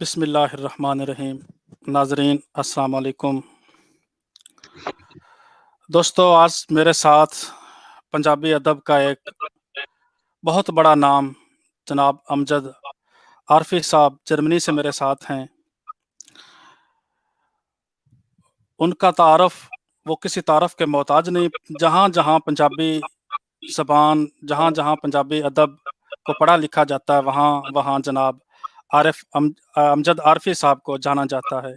बिस्मिल्लाहिर्रहमानिर्रहीम। नाजरीन अस्सलाम वालेकुम। दोस्तों, आज मेरे साथ पंजाबी अदब का एक बहुत बड़ा नाम जनाब अमजद आरफी साहब जर्मनी से मेरे साथ हैं। उनका तारफ़ वो किसी तारफ़ के मोहताज नहीं। जहाँ जहाँ पंजाबी ज़बान, जहाँ जहाँ पंजाबी अदब को पढ़ा लिखा जाता है, वहाँ वहाँ जनाब अमजद आरफी साहब को जाना जाता है।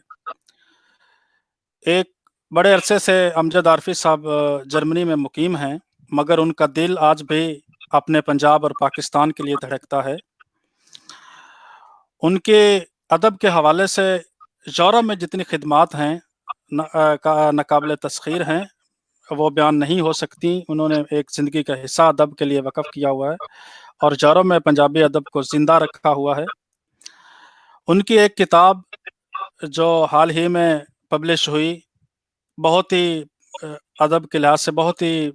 एक बड़े अरसे से अमजद आरफी साहब जर्मनी में मुकीम हैं, मगर उनका दिल आज भी अपने पंजाब और पाकिस्तान के लिए धड़कता है। उनके अदब के हवाले से यूरोप में जितनी खिदमात हैं नाकाबिले तस्खीर हैं, वो बयान नहीं हो सकती। उन्होंने एक ज़िंदगी का हिस्सा अदब के लिए वक़्फ़ किया हुआ है और यूरोप में पंजाबी अदब को ज़िंदा रखा हुआ है। उनकी एक किताब जो हाल ही में पब्लिश हुई, बहुत ही अदब के लिहाज से बहुत ही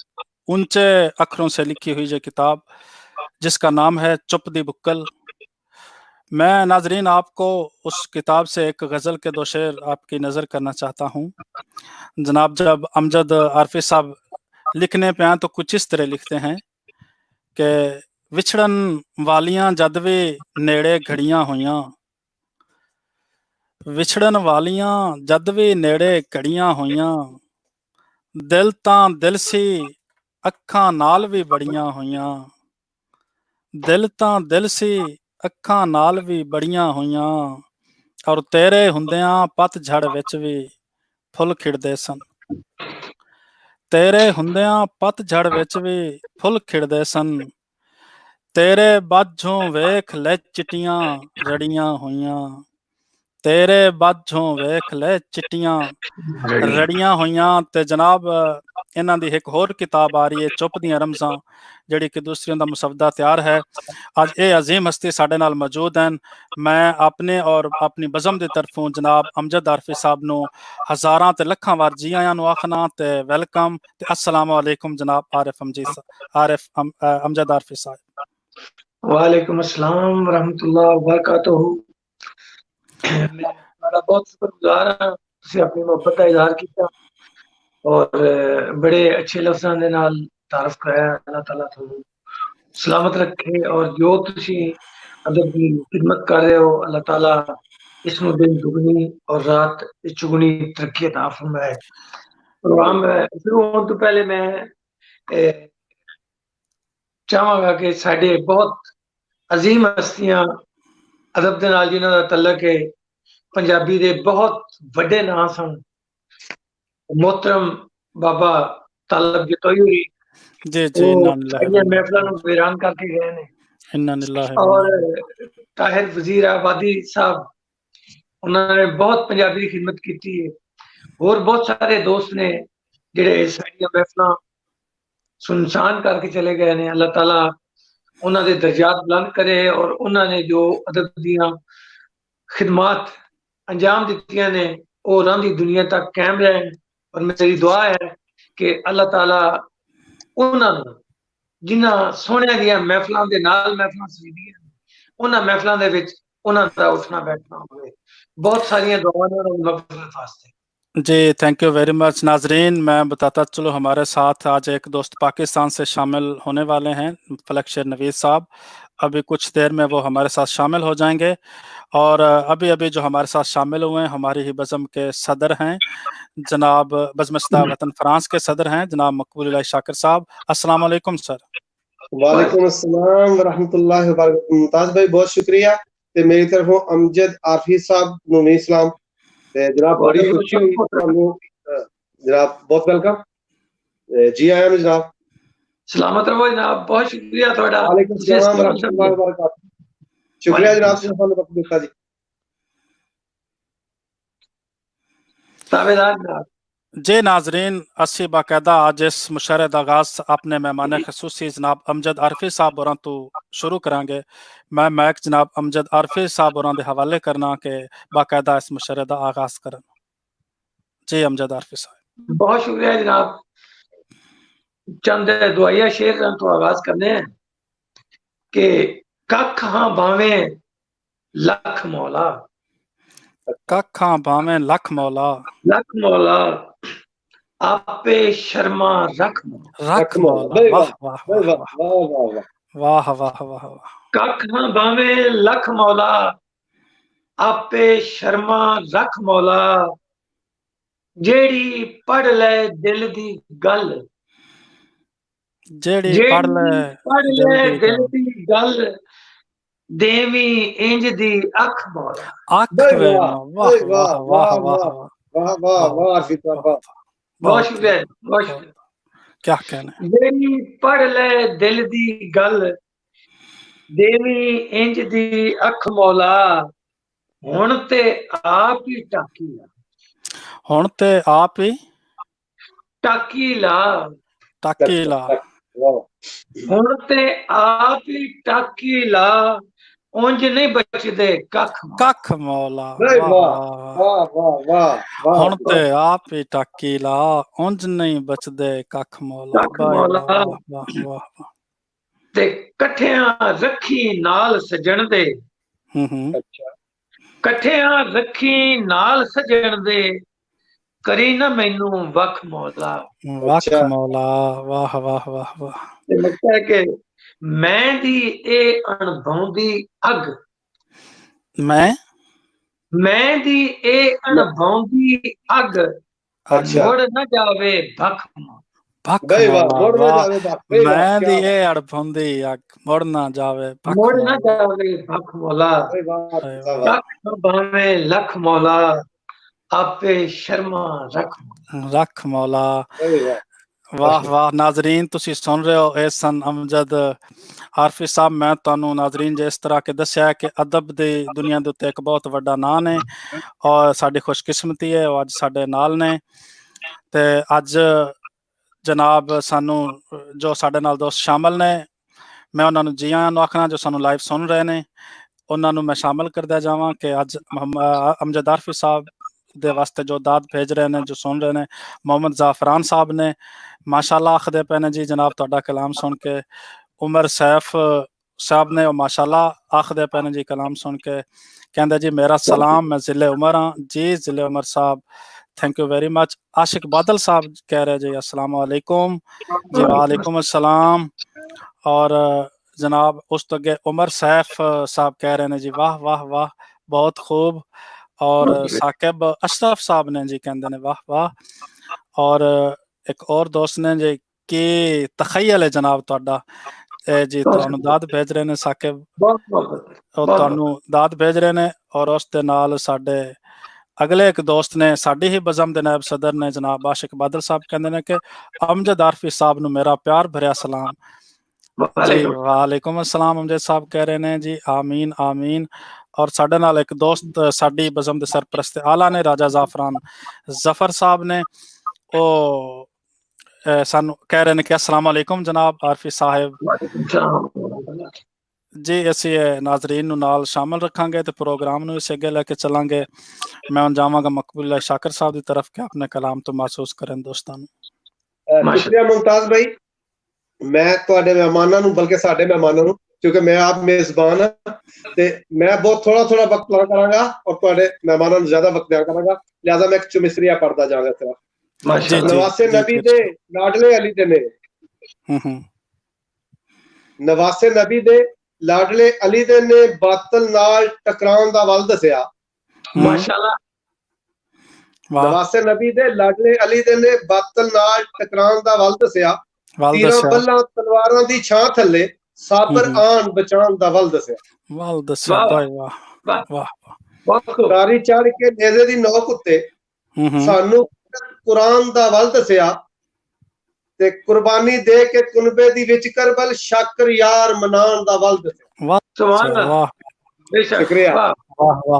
ऊंचे अक्षरों से लिखी हुई ये किताब, जिसका नाम है चुप दी बुक्कल। मैं नाजरीन आपको उस किताब से एक गज़ल के दो शेर आपकी नज़र करना चाहता हूँ। जनाब, जब अमजद आरफी साहब लिखने पे आए तो कुछ इस तरह लिखते हैं कि विछड़न वालियां जद वे नेड़े घड़ियां होइयां, विछड़न वालियां जद वे नेड़े घड़ियां होइयां, दिल तां दिल सी अखां नाल भी बड़ियां होइयां, दिल तां दिल सी अखां नाल भी बड़ियां होइयां, और तेरे हुंदियां पतझड़ विच भी फुੱਲ खिड़दे सन। तेरे हुंदियां पतझड़ विच भी फुੱਲ खिड़दे सन, तेरे बाझों वेख ले चिट्टियां रड़ियां होइयां, तेरे बाझों वेख ले चिट्टियां रड़ियां होइयां। ते जनाब, इन्हां दी एक होर किताब आ रही है चुप दियां रमज़ां, जिहड़ी कि दूसरी दा मुसवदा तैयार है। अज ये अजीम हस्ती साडे नाल मौजूद हैं। मैं अपने और अपनी बज़म दी तरफों जनाब अमजद आरफी साहब नूं हज़ारां ते लखां वार जी आयां नूं आखना ते वेलकम ते अस्सलाम वालेकुम जनाब अमजद आरफी साहब। वालेकुम अस्सलाम रहमतुल्लाह वबरकातुहू। मैं बड़ा बहुत शुक्रगुजार हाँ, तुसीं अपनी मोहब्बत का इजहार किया और बड़े अच्छे लफ्ज़ां दे नाल तारफ कराया। अल्लाह ताला तुहानू सलामत रखे और जो तुसीं अदब दी खिदमत कर रहे हो, अल्लाह ताला इसनूं दिन दुगनी और रात चुगनी तरक्की अता फरमाए। प्रोग्राम शुरू होने तो पहले मैं चाहांगा कि साडे बहुत अजीम हस्तियां अदब दे नाल जिन्हां दा तल्लक है, पंजाबी दे बहुत वड्डे नाम सन। मोहतरम बाबा तालब जतोई होरी जी जी, साडियां महफिलां नूं वीरान करके गए ने, और ताहिर वजीर आबादी साहब, उन्होंने बहुत पंजाबी की खिदमत की है। और बहुत सारे दोस्त ने जिहड़े साडियां महफिलां सुनसान करके चले गए ने। अल्लाह ताला उन्होंने दर्जात बुलंद करे और उन्होंने जो अदब दियां खिदमात अंजाम दित्तियां ने वो रंदी दुनिया तक कायम रहन। और मेरी दुआ है कि अल्लाह ताला उन्होंने जिन्हां सोहणियां दियां महफिलां दे नाल महफिलां सजीदियां उन्हां महफिलां दे विच उन्हां दा उठना बैठना होवे। बहुत सारियां दुआवां ने मगफिरत वास्ते। जी, थैंक यू वेरी मच। नाजरीन, मैं बताता चलो हमारे साथ आज एक दोस्त पाकिस्तान से शामिल होने वाले हैं, फलक शेर नवीद साहब। अभी कुछ देर में वो हमारे साथ शामिल हो जाएंगे। और अभी अभी जो हमारे साथ शामिल हुए हैं हमारी ही बज़म के सदर हैं, जनाब बज़म-ए-इस्लाह वतन फ्रांस के सदर हैं जनाब मकबूल इलाही शाकिर साहब। अस्सलाम वालेकुम सर। वालेकुम अस्सलाम रहमतुल्लाहि व बरकातहू। मुमताज भाई बहुत शुक्रिया ते मेरी तरफों अमजद आरफी साहब नूं नहीं सलाम ते जनाब बड़ी खुशी हुई तुहानू जनाब, बहुत वेलकम, जी आया नु जनाब। सलामत रहो जनाब, बहुत शुक्रिया तुहाडा। वालेकुम अस्सलाम रहमतुल्लाहि व बरकातहू। शुक्रिया जनाब तुसीं सानू वक्त दित्ता जी। ताबेदार जनाब। जी नाजरीन, असी बाकायदा आज इस मुशर्रद आगाज अपने मेहमान खसूसी जनाब अमजद आरफी साहब होरां तो शुरू करांगे। मैं मैक जनाब अमजद आरफी साहब होरां दे हवाले करना के बाकायदा इस मुशर्रद दा आगाज करन। जी अमजद आरफी साहब। बहुत शुक्रिया जनाब। चंद दुआया शेर तो आगाज करने हैं कि कख हाँ बावें लख मौला, ਕੱਖਾਂ ਭਾਵੇਂ ਲੱਖ ਮੌਲਾ ਲੱਖ ਮੌਲਾ ਆਪੇ ਸ਼ਰਮਾ ਰੱਖ ਮੌਲਾ ਰੱਖ ਮੌਲਾ ਵਾਹ ਵਾਹ ਵਾਹ ਵਾਹ ਵਾਹ ਵਾਹ ਵਾਹ ਕੱਖਾਂ ਭਾਵੇਂ ਲੱਖ ਮੌਲਾ ਆਪੇ ਸ਼ਰਮਾ ਰੱਖ ਮੌਲਾ ਜਿਹੜੀ ਪੜ ਲੈ ਦਿਲ ਦੀ ਗੱਲ ਜਿਹੜੀ ਪੜ ਲੈ ਦਿਲ ਦੀ ਗੱਲ ਦੇਵੀ ਇੰਜ ਦੀ ਅੱਖ ਮੌਲਾ ਅੱਖ ਵੇ ਵਾਹ ਵਾਹ ਵਾਹ ਵਾਹ ਵਾਹ ਵਾਹ ਵਾਹ ਫਿਕਰ ਬਹੁਤ ਸ਼ੁਕਰੀਆ ਬਹੁਤ ਸ਼ੁਕਰੀਆ ਕੀ ਕਹਿਣਾ ਜਿਹੜੀ ਪੜ ਲੈ ਦਿਲ ਦੀ ਗੱਲ ਦੇਵੀ ਇੰਜ ਦੀ ਅੱਖ ਮੌਲਾ ਹੁਣ ਤੇ ਆਪ ਹੀ ਟਾਕੀ ਲਾ ਹੁਣ ਤੇ ਆਪ ਹੀ ਟਾਕੀ ਲਾ ਟਾਕੀ ਲਾ ਹੁਣ ਤੇ ਆਪ ਹੀ ਟਾਕੀ ਲਾ ਉਂਝ ਨਹੀਂ ਬਚਦੇ ਕੱਖ ਮੌਲਾ ਵਾਹ ਵਾਹ ਵਾਹ ਹੁਣ ਤੇ ਆਪ ਹੀ ਟਾਕੀ ਲਾ ਉਂਝ ਨਹੀਂ ਬਚਦੇ ਕੱਖ ਮੌਲਾ ਵਾਹ ਵਾਹ ਤੇ ਇਕੱਠਿਆਂ ਰੱਖੀ ਨਾਲ ਸਜਣ ਦੇ ਅੱਛਾ ਇਕੱਠਿਆਂ ਰੱਖੀ ਨਾਲ ਸਜਣ ਦੇ ਕਰੀ ਨਾ ਮੈਨੂੰ ਵੱਖ ਮੌਲਾ ਵਾਹ ਵਾਹ ਵਾਹ ਵਾਹ ਤੇ ਲੱਗਦਾ ਹੈ ਕਿ ਮੈਂ ਦੀ ਇਹ ਅਣਭਾਉਂਦੀ ਅੱਗ ਮੈਂ ਦੀ ਇਹ ਅਣਭਾਉਂਦੀ ਅੱਗ ਮੁੜ ਨਾ ਜਾਵੇ ਭਖ ਮੈਂ ਦੀ ਇਹ ਅਣਭਾਉਂਦੀ ਅੱਗ ਮੁੜ ਨਾ ਜਾਵੇ ਭਖ ਮੌਲਾ ਭਾਵੇਂ ਲੱਖ ਮੌਲਾ ਆਪੇ ਸ਼ਰਮਾ ਰੱਖ ਮੌਲਾ ਵਾਹ ਵਾਹ ਨਾਜ਼ਰੀਨ ਤੁਸੀਂ ਸੁਣ ਰਹੇ ਹੋ ਇਹ ਸਨ ਅਮਜਦ ਆਰਫੀ ਸਾਹਿਬ ਮੈਂ ਤੁਹਾਨੂੰ ਨਾਜ਼ਰੀਨ ਜਿਸ ਤਰ੍ਹਾਂ ਕਿ ਦੱਸਿਆ ਕਿ ਅਦਬ ਦੀ ਦੁਨੀਆ ਦੇ ਉੱਤੇ ਇੱਕ ਬਹੁਤ ਵੱਡਾ ਨਾਂ ਨੇ ਔਰ ਸਾਡੀ ਖੁਸ਼ਕਿਸਮਤੀ ਹੈ ਉਹ ਅੱਜ ਸਾਡੇ ਨਾਲ ਨੇ ਤੇ ਅੱਜ ਜਨਾਬ ਸਾਨੂੰ ਜੋ ਸਾਡੇ ਨਾਲ ਦੋਸਤ ਸ਼ਾਮਲ ਨੇ ਮੈਂ ਉਹਨਾਂ ਨੂੰ ਜੀ ਆਇਆਂ ਨੂੰ ਆਖਣਾ ਜੋ ਸਾਨੂੰ ਲਾਈਵ ਸੁਣ ਰਹੇ ਨੇ ਉਹਨਾਂ ਨੂੰ ਮੈਂ ਸ਼ਾਮਲ ਕਰਦਾ ਜਾਵਾਂ ਕਿ ਅੱਜ ਅਮਜਦ ਆਰਫੀ ਸਾਹਿਬ ਦੇ ਵਾਸਤੇ ਜੋ ਦਾਦ ਭੇਜ ਰਹੇ ਨੇ ਜੋ ਸੁਣ ਰਹੇ ਨੇ ਮੁਹੰਮਦ ਜ਼ਾਫਰਾਨ ਸਾਹਿਬ ਨੇ ਮਾਸ਼ਾਅੱਲਾ ਆਖਦੇ ਪਏ ਨੇ ਜੀ ਜਨਾਬ ਤੁਹਾਡਾ ਕਲਾਮ ਸੁਣ ਕੇ ਉਮਰ ਸੈਫ ਸਾਹਿਬ ਨੇ ਉਹ ਮਾਸ਼ਾਅੱਲਾ ਆਖਦੇ ਪਏ ਨੇ ਜੀ ਕਲਾਮ ਸੁਣ ਕੇ ਕਹਿੰਦੇ ਜੀ ਮੇਰਾ ਸਲਾਮ ਮੈਂ ਜ਼ਿਲ੍ਹੇ ਉਮਰ ਹਾਂ ਜੀ ਜ਼ਿਲ੍ਹੇ Umar Sahib thank you very much Ashiq Badal Sahib ਕਹਿ ਰਹੇ ਜੀ अस्सलाम वालेकुम जी वालेकुम अस्सलाम और जनाब उस तो अगे उमर सैफ साहब कह रहे हैं जी वाह वाह वाह बहुत खूब और साकिब अशरफ साहब ने जी कहते हैं वाह वाह और एक और दोस्त ने जी कि तखयल है जनाब ਤੁਹਾਡਾ ਜੀ ਤੁਹਾਨੂੰ ਦਾਦ ਭੇਜ ਰਹੇ ਨੇ ਸਾਕਿਬ ਤੁਹਾਨੂੰ ਦਾਦ ਭੇਜ ਰਹੇ ਨੇ ਔਰ ਉਸ ਦੇ ਨਾਲ ਸਾਡੇ ਅਗਲੇ ਇੱਕ ਦੋਸਤ ਨੇ ਸਾਡੀ ਹੀ ਬਜ਼ਮ ਦੇ ਨਾਇਬ ਸਦਰ ਨੇ ਜਨਾਬ ਆਸ਼ਿਕ ਬਾਦਲ ਸਾਹਿਬ ਕਹਿੰਦੇ ਨੇ ਕਿ ਅਮਜਦ ਆਰਫੀ ਸਾਹਿਬ ਨੂੰ ਮੇਰਾ ਪਿਆਰ ਭਰਿਆ ਸਲਾਮ ਜੀ ਵਾਲੇਕੁਮ अस्सलाम ਅਮਜਦ ਸਾਹਿਬ ਕਹਿ ਰਹੇ ਨੇ ਜੀ ਆਮੀਨ ਆਮੀਨ ਔਰ ਸਾਡੇ ਨਾਲ ਇੱਕ ਦੋਸਤ ਸਾਡੀ ਬਜ਼ਮ ਦੇ ਸਰਪ੍ਰਸਤ ਆਲਾ ਨੇ ਰਾਜਾ ਜ਼ਾਫਰਾਨ ਜ਼ਫਰ ਸਾਹਿਬ ਨੇ ਉਹ ਸਾਨੂੰ ਕਹਿ ਰਹੇ ਨੇ ਕਿ अस्सलाम वालेकुम जनाब आरफी साहब जी ਅਸੀਂ ਨਾਜ਼ਰੀਨ ਨੂੰ ਨਾਲ ਸ਼ਾਮਲ ਰੱਖਾਂਗੇ ਤੇ ਪ੍ਰੋਗਰਾਮ ਨੂੰ ਇਸ ਅੱਗੇ ਲੈ ਕੇ ਚੱਲਾਂਗੇ ਮੈਂ ਹੁਣ ਜਾਵਾਂਗਾ ਮਕਬੂਲ ਸ਼ਾਕਰ ਸਾਹਿਬ ਦੀ ਤਰਫ ਕਿ ਆਪਣੇ ਕਲਾਮ ਤੋਂ ਮਹਿਸੂਸ ਕਰਨ ਦੋਸਤਾਂ ਨੂੰ ਸ਼ੁਕਰੀਆ ਮੁਮਤਾਜ਼ ਭਾਈ ਮੈਂ ਤੁਹਾਡੇ ਮਹਿਮਾਨਾਂ ਨੂੰ ਬਲਕਿ ਸਾਡੇ ਮਹਿਮਾਨਾਂ ਨੂੰ ਕਿਉਂਕਿ ਮੈਂ ਆਪ ਮੇਜ਼ਬਾਨ ਹਾਂ ਤੇ ਮੈਂ ਬਹੁਤ ਥੋੜਾ ਵਕਤ ਲਾ ਕਰਾਂਗਾ ਔਰ ਤੁਹਾਡੇ ਮਹਿਮਾਨਾਂ ਨੂੰ ਜ਼ਿਆਦਾ ਵਕਤ ਦਿਆ ਕਰਾਂਗਾ ਲਿਹਾਜ਼ਾ ਮੈਂ ਇੱਕ ਚੁਮਿਸਰੀਆ ਪੜਦਾ ਜਾਵਾਂਗਾ ਸਿਰਫ ਨਵਾਸੇ ਨਬੀ ਦੇ ਲਾਡਲੇ ਅਲੀ ਦੇ ਨੇ ਨਵਾਸੇ ਨਬੀ ਦੇ ਲਾਡਲੇ ਅਲੀ ਦੇ ਨੇ ਬਾਤਲ ਨਾਲ ਟਕਰਾਉਣ ਦਾ ਵੱਲ ਦੱਸਿਆ ਮਾਸ਼ਾਅੱਲਾ ਨਵਾਸੇ ਨਬੀ ਦੇ ਲਾਡਲੇ ਅਲੀ ਦੇ ਨੇ ਬਾਤਲ ਨਾਲ ਟਕਰਾਉਣ ਦਾ ਵੱਲ ਦੱਸਿਆ ਤੀਰਾਂ ਬੱਲਾਂ ਤਲਵਾਰਾਂ ਦੀ ਛਾਂ ਥੱਲੇ ਸਾਬਰ ਆਣ ਬਚਾਉਣ ਦਾ ਵੱਲ ਦੱਸਿਆ ਵਾਹ ਤਾਰੀ ਚੜ ਕੇ ਨੇਜ਼ੇ ਦੀ ਨੋਕ ਉੱਤੇ ਸਾਨੂੰ ਕੁਰਾਨ ਦਾ ਵੱਲ ਦੱਸਿਆ ਤੇ ਕੁਰਬਾਨੀ ਦੇ ਕੇ ਕੁਨਬੇ ਦੀ ਵਿੱਚ ਕਰਬਲ ਸ਼ਾਕਰ ਯਾਰ ਮਨਾਉਣ ਦਾ ਵੱਲ ਦੱਸਿਆ ਸੁਭਾਨ ਅੱਲਾਹ शुक्रिया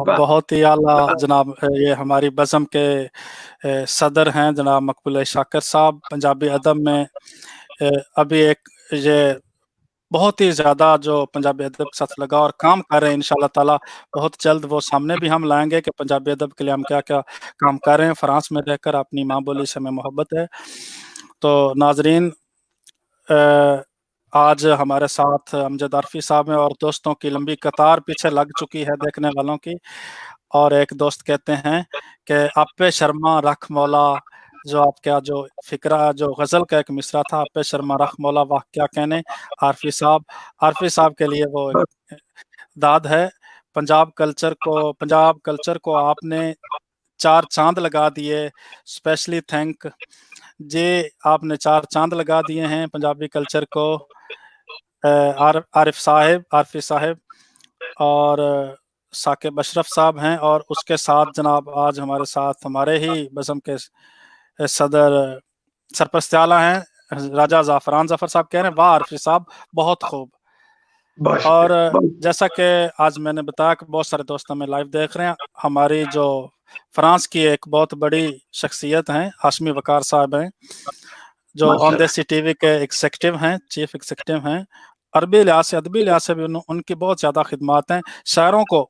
बहुत ही आला जनाब ये हमारी बज़म के सदर हैं जनाब मकबूल शाकिर साहब पंजाबी अदब में अभी एक ये बहुत ही ज़्यादा जो पंजाबी अदब के साथ लगा और काम कर रहे हैं इंशाल्लाह ताला बहुत जल्द वो सामने भी हम लाएंगे कि पंजाबी अदब के लिए हम क्या क्या काम कर रहे हैं फ्रांस में रहकर अपनी माँ बोली से हमें मोहब्बत है तो नाजरीन आज हमारे साथ अमजद आरफी साहब हैं और दोस्तों की लंबी कतार पीछे लग चुकी है देखने वालों की। और एक दोस्त कहते हैं कि आपे शर्मा रख मौला, जो आपका जो फिक्रा जो गज़ल का एक मिसरा था, आपे शर्मा रख मौला वाह क्या कहने। आरफी साहब के लिए वो एक दाद है। पंजाब कल्चर को आपने 4 चांद लगा दिए, स्पेशली थैंक जी। आपने 4 चांद लगा दिए हैं पंजाबी कल्चर को। आरफी साहब और साकिब अशरफ साहब हैं। और उसके साथ जनाब आज हमारे साथ हमारे ही बज़म के सदर सरपरस्त आला हैं राजा ज़ाफ़रान ज़फ़र साहब। कह रहे हैं वाह आरफी साहब बहुत खूब। और जैसा कि आज मैंने बताया कि बहुत सारे दोस्त हमें लाइव देख रहे हैं, हमारी जो फ्रांस की एक बहुत बड़ी शख्सियत हैं हाशमी वकार साहब हैं, जो ऑन देसी टीवी के एग्जीक्यूटिव हैं, चीफ एग्जीक्यूटिव हैं। अदबी लिहाज से भी उनकी बहुत ज़्यादा खिदमात हैं। शायरों को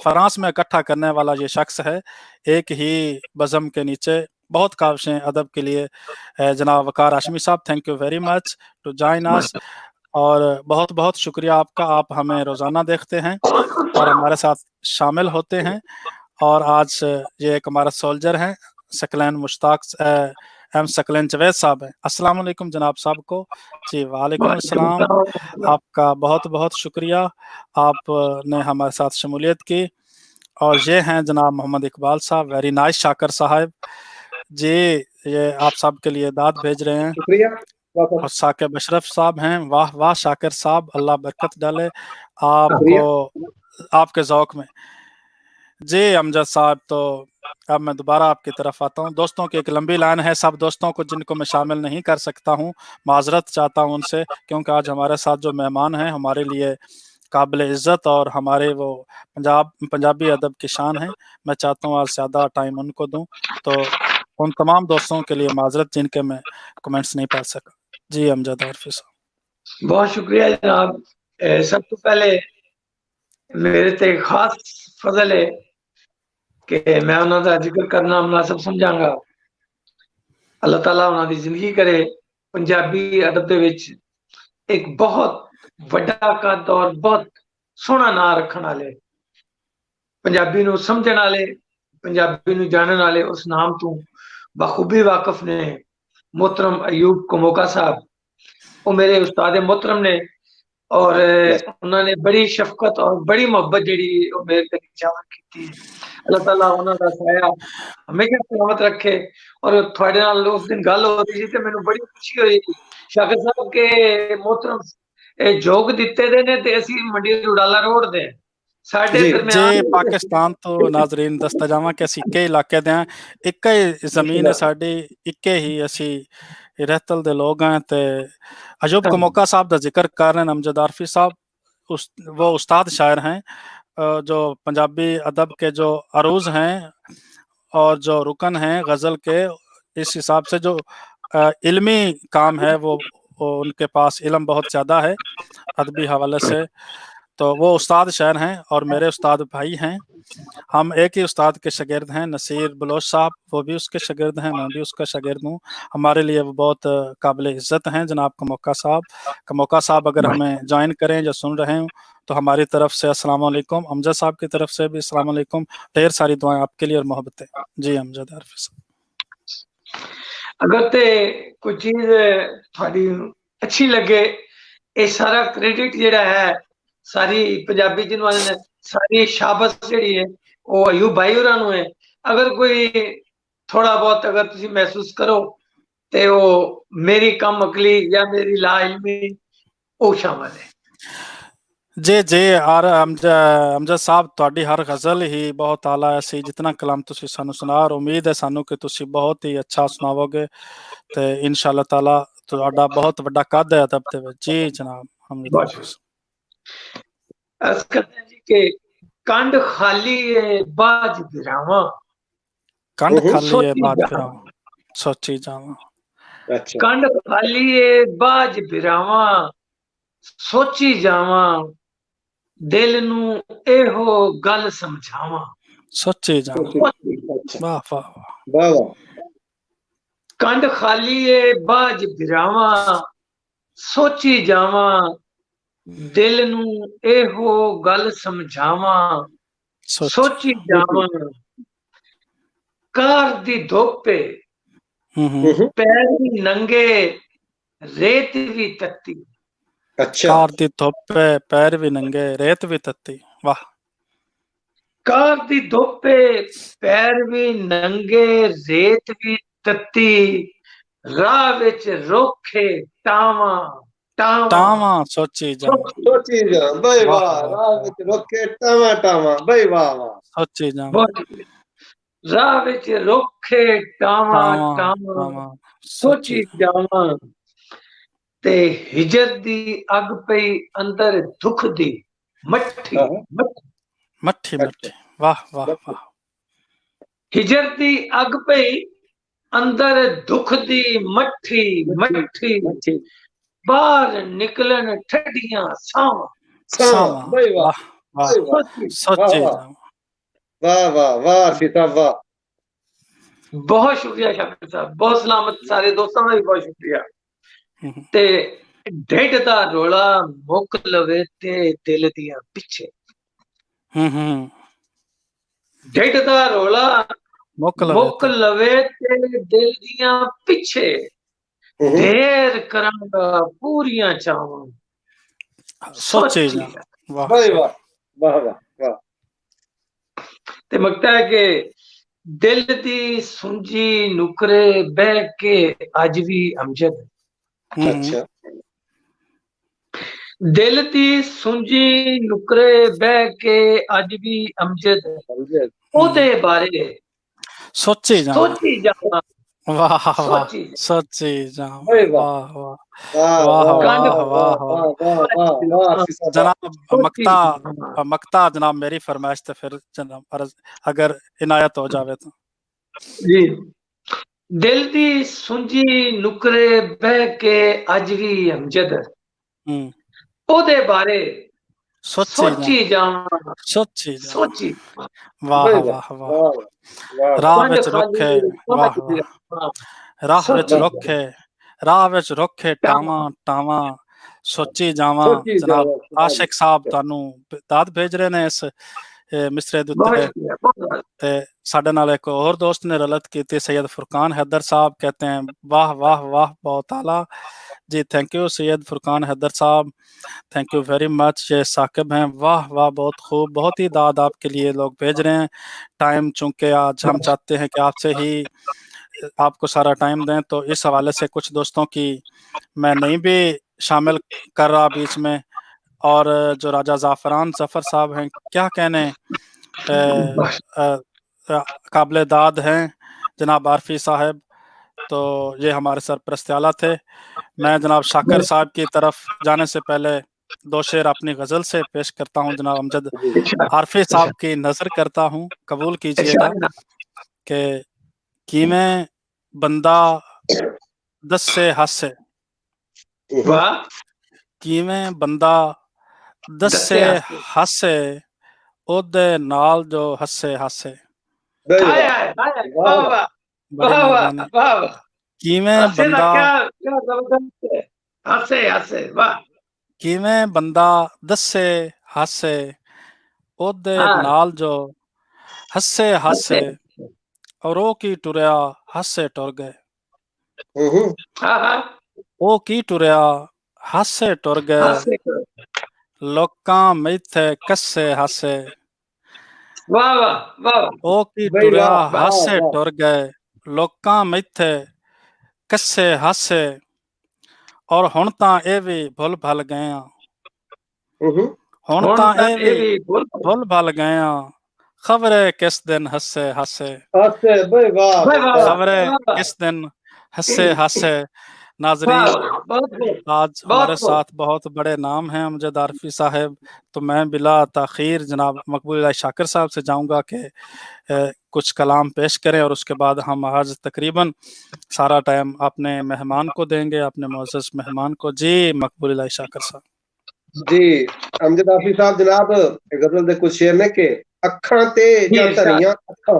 फ्रांस में इकट्ठा करने वाला ये शख्स है। एक ही बज़म के नीचे बहुत काविशें अदब के लिए जनाब Waqar Hashmi sahab, thank you very much to join us. और बहुत बहुत शुक्रिया आपका, आप हमें रोज़ाना देखते हैं और हमारे साथ शामिल होते हैं। और आज ये एक हमारा सोल्जर हैं सकलैन मुश्ताक सकलैन जवेद साहब हैं। अस्सलाम वालेकुम जनाब साहब को। जी वालेकुम अस्सलाम। आपका बहुत बहुत शुक्रिया, आपने हमारे साथ शमूलियत की। और ये हैं जनाब मोहम्मद इकबाल साहब, वेरी नाइस शाकर साहब जी, ये आप साहब के लिए दाद भेज रहे हैं। शुक्रिया। और साकिब अशरफ साहब हैं, वाह वाह शाकिर साहब, अल्लाह बरकत डाले आपको आपके ज़ौक़ में। जी अमजद साहब, तो अब मैं दोबारा आपकी तरफ आता हूँ। दोस्तों की एक लंबी लाइन है, सब दोस्तों को जिनको मैं शामिल नहीं कर सकता हूँ, माजरत चाहता हूँ उनसे, क्योंकि आज हमारे साथ जो मेहमान हैं हमारे लिए काबिल इज़्ज़त और हमारे वो पंजाबी अदब की शान है। मैं चाहता हूँ आज ज़्यादा टाइम उनको दूँ, तो उन तमाम दोस्तों के लिए माजरत जिनके मैं कमेंट्स नहीं पढ़ सका। जी अमजद आरफी साहब। बहुत शुक्रिया जनाब। सब तो पहले मेरे ते खास फजल है कि मैं उन्हों का जिक्र करना मुनासिब समझांगा। अल्लाह ताला उन्हों की जिंदगी करे। पंजाबी अदब दे विच एक बहुत वड्डा कद और बहुत सोहना नाम रखने वाले, पंजाबी नूं समझण वाले, पंजाबी नूं जानण वाले उस नाम तो बखूबी वाकिफ ने मोहतरम अयूब कमोका साहब। वो मेरे उस्ताद मोहतरम ने और उन्होंने बड़ी शफकत और बड़ी मोहब्बत जी मेरे ते निछावर की। अल्लाह ताला उन्होंने साया हमेशा सलामत रखे। और थोड़े नाल उस दिन गल हो रही थी तो मैंने बड़ी खुशी हुई शाकिर साहब के मोहतरम जोग दिते दे ने ते असी मंडी उड़ाला रोड दे साडे जे पाकिस्तान तो नाजरीन दसता जावां कि ਅਸੀਂ ਇੱਕੇ ਇਲਾਕੇ ਦੇ ਹਾਂ, ਇੱਕੇ ਹੀ ਜ਼ਮੀਨ ਹੈ ਸਾਡੀ, ਇੱਕੇ ਹੀ ਅਸੀਂ रहतल दे लोग हैं। ते अयूब कमोका साहब का जिक्र कर रहे हैं, अमजद आरफी साहब वो उस्ताद शायर हैं, जो पंजाबी अदब के जो अरूज हैं और जो रुकन हैं गज़ल के, इस हिसाब से जो इल्मी काम है वो उनके पास इल्म बहुत ज़्यादा है अदबी हवाले से। तो वो उस्ताद शायर हैं और मेरे उस्ताद भाई हैं। हम एक ही उस्ताद के शागिर्द हैं, नसीर बलोच साहब, वो भी उसके शागिर्द हैं, मैं भी उसका शागिर्द हूँ। हमारे लिए वो बहुत काबिल इज़्ज़त हैं जनाब कमोका साहब अगर हमें ज्वाइन करें या सुन रहे हो तो हमारी तरफ से अस्सलाम वालेकुम, अमजद साहब की तरफ से भी अस्सलाम वालेकुम, ढेर सारी दुआएं आपके लिए और मोहब्बतें। जी अमजद आरफी साहब। अगर ते कोई चीज थोड़ी अच्छी लगे, ये सारा क्रेडिट जेड़ा है सारी पंजाबी जिन्होंने ने सारी शाबाश जेड़ी है वो अयूब भाई होरां नूं है। अगर कोई थोड़ा बहुत अगर तुसी महसूस करो ते वो मेरी कम अकली या मेरी ला इल्मी वो शामिल है। जी और अमजद साहब तुहाडी हर गज़ल ही बहुत आला है सी, जितना कलाम तुसी सानू सुना, और उम्मीद है सानू कि तुसी बहुत ही अच्छा सुनाओगे ते इंशाअल्लाह ताला तुहाडा बहुत वड्डा कद है अदब दे विच। जी जनाब हमद कहते हैं जी के कंड खाली है बाज बिरावा, कंड खाली है बाज बिरावा सोची जावा। अच्छा। कंड खाली है बाज बिरावा सोची जावा, दिल नू एहो गल समझावा। सोची जावा। वाह वाह वाह। कंड खाली है बाज बिरावा ਸੋਚੀ ਜਾਵਾਂ ਦਿਲ ਨੂੰ ਇਹੋ ਗੱਲ ਸਮਝਾਵਾਂ ਸੋਚੀ ਜਾਵਾਂ ਕਾਰ ਦੀ ਧੁੱਪੇ ਪੈਰ ਵੀ ਨੰਗੇ ਰੇਤ ਵੀ ਤੱਤੀ ਅੱਛਾ ਕਾਰ ਦੀ ਧੁੱਪ ਹੈ ਪੈਰ ਵੀ ਨੰਗੇ ਰੇਤ ਵੀ ਤੱਤੀ ਵਾਹ ਕਾਰ ਦੀ ਧੁੱਪੇ ਪੈਰ ਵੀ ਨੰਗੇ ਰੇਤ ਵੀ ਤੱਤੀ ਰਾਹ ਵਿੱਚ ਰੋਖੇ ਟਾਵਾਂ ਟਾਵਾਂ ਸੋਚੀ ਜਾਵਾਂ ਸੋਚੀ ਜਾ ਬਈ ਵਾਹ ਰਾਹ ਵਿੱਚ ਰੋਕੇ ਟਾਵਾਂ ਟਾਵਾਂ ਬਈ ਵਾਹ ਵਾਹ ਸੋਚੀ ਜਾਵਾਂ ਰਾਹ ਵਿੱਚ ਰੋਖੇ ਟਾਵਾਂ ਟਾਵਾਂ ਸੋਚੀ ਜਾਵਾਂ ਤੇ ਹਿਜਰ ਦੀ ਅੱਗ ਪਈ ਅੰਦਰ ਦੁੱਖ ਦੀ ਮੱਠੀ ਮੱਠੀ ਮੱਠੀ ਵਾਹ ਵਾਹ ਵਾਹ ਹਿਜਰ ਦੀ ਅੱਗ ਪਈ ਅੰਦਰ ਦੁੱਖ ਦੀ ਮੱਠੀ ਮੱਠੀ ਬਾਹਰ ਨਿਕਲਣ ਠੱਡੀਆਂ ਸਾਵਾਂ ਬਈ ਵਾਹ ਵਾਹ ਸੋਚੀ ਜਾਵਾਂ ਵਾਹ ਵਾਹ ਵਾਹ ਸੀਤਾ ਵਾਹ ਬਹੁਤ ਸ਼ੁਕਰੀਆ ਸ਼ਾਕਿਰ ਸਾਹਿਬ ਬਹੁਤ ਸਲਾਮਤ ਸਾਰੇ ਦੋਸਤਾਂ ਦਾ ਵੀ ਬਹੁਤ ਸ਼ੁਕਰੀਆ ਤੇ ਢਿੱਡ ਦਾ ਰੋਲਾ ਮੁੱਕ ਲਵੇ ਤੇ ਦਿਲ ਦੀਆਂ ਪਿੱਛੇ ਢਿੱਡ ਦਾ ਰੋਲਾ ਮੁੱਕ ਲਵੇ ਤੇ ਦਿਲ ਦੀਆਂ ਪਿੱਛੇ ਢੇਰ ਕਰਾਂਗਾ ਪੂਰੀਆਂ ਚਾਵਾਂ ਸੋਚੀ ਜਾ ਵਾਹ ਵਾਹ ਵਾਹ ਵਾਹ ਤੇ ਮਗਤਾ ਹੈ ਕਿ ਦਿਲ ਦੀ ਸੁੰਜੀ ਨੁਕਰੇ ਬਹਿ ਕੇ ਅੱਜ ਵੀ ਅਮਜਦ ਅੱਛਾ ਦਿਲ ਦੀ ਸੁੰਜੀ ਨੁਕਰੇ ਬਹਿ ਕੇ ਅੱਜ ਵੀ ਅਮਜਦ ਉਹਦੇ ਬਾਰੇ ਸੋਚੀ ਜਾਵਾਂ ਵਾਹ ਵਾਹ ਸੋਚੀ ਜਾਵਾਂ ਵਾਹ ਵਾਹ ਵਾਹ ਵਾਹ ਜਨਾਬ ਮਕਤਾ ਜਨਾਬ ਮੇਰੀ फरमाइश ਤੇ ਫਿਰ ਜਨਾਬ ਅਗਰ ਇਨਾयत ਹੋ ਜਾਵੇ ਤਾਂ ਜੀ ਦਿਲ ਦੀ ਸੁੰਜੀ ਨੁਕਰੇ ਬਹਿ ਕੇ ਅੱਜ ਵੀ ਅਮਜਦ ਉਹਦੇ ਬਾਰੇ ਸੋਚੀ ਜਾਵਾਂ ਸੋਚੀ ਵਾਹ ਵਾਹ ਵਾਹ ਰਾਹ ਵਿੱਚ ਰੁੱਖੇ ਵਾਹ ਰਾਹ ਵਿੱਚ ਰੁੱਖੇ ਰਾਹ ਵਿੱਚ ਰੁੱਖੇ ਟਾਵਾਂ ਸੋਚੀ ਜਾਵਾਂ ਜਨਾਬ ਆਸ਼ਿਕ ਸਾਹਿਬ ਤੁਹਾਨੂੰ ਦਾਤ ਭੇਜ ਰਹੇ ਨੇ ਇਸ ਮਿਸਰੇ ਦੇ ਉੱਤੇ ਤੇ ਸਾਡੇ ਨਾਲ ਇੱਕ ਹੋਰ ਦੋਸਤ ਨੇ ਰਲਤ ਕੀਤੀ सैयद फुरकान हैदर साहब कहते हैं वाह वाह वाह बहुत आला जी थैंक यू सैयद फुरकान हैदर साहब थैंक यू वेरी मच ये साकिब हैं वाह वाह बहुत खूब बहुत ही दाद आपके लिए लोग भेज रहे हैं टाइम चूंकि आज हम चाहते हैं कि आपसे ही आपको सारा टाइम दें तो इस हवाले से कुछ दोस्तों की मैं नहीं भी शामिल कर रहा बीच में और जो राजा ज़ाफ़रान ज़फ़र साहब हैं क्या कहने काबिल दाद हैं जनाब आरफी साहब तो ये हमारे सरपरस्त आला थे मैं जनाब शाकिर साहब की तरफ जाने से पहले दो शेर अपनी गज़ल से पेश करता हूँ जनाब अमजद आरफी साहब की नज़र करता हूँ कबूल कीजिएगा कि मैं बंदा दस से हासे कि मैं बंदा दसे हासे ओदे नाल जो हसे हासे किवें बंदा किवें बंदा दसे हासे ओदे नाल जो हसे हासे और ओ की टुरया हासे टुर गए ओ की टुरया हासे टुर गए लोकां मैथे कस्से हासे ओ की टुरया हासे टुर गए लोकां मैथे कस्से हासे और हुण तां ए भी भुल भल गए हुण तां ए भी भुल भल गए खबरे किस दिन हसे हासे खबरे किस दिन हसे हासे नाज़रीन आज हमारे साथ बहुत बड़े नाम हैं अमजद आरफी साहब तो मैं बिला ताखीर जनाब मकबूल शाकिर साहब से जाऊंगा कि कुछ कलाम पेश करें और उसके बाद हम आज तकरीबन सारा टाइम अपने मेहमान को देंगे अपने मोअज़्ज़ज़ मेहमान को जी मकबूल शाकिर साहब जी अमजद आरफी साहब जनाब गजल दे कुछ शेर ने के अखां ते जां धरियां अखां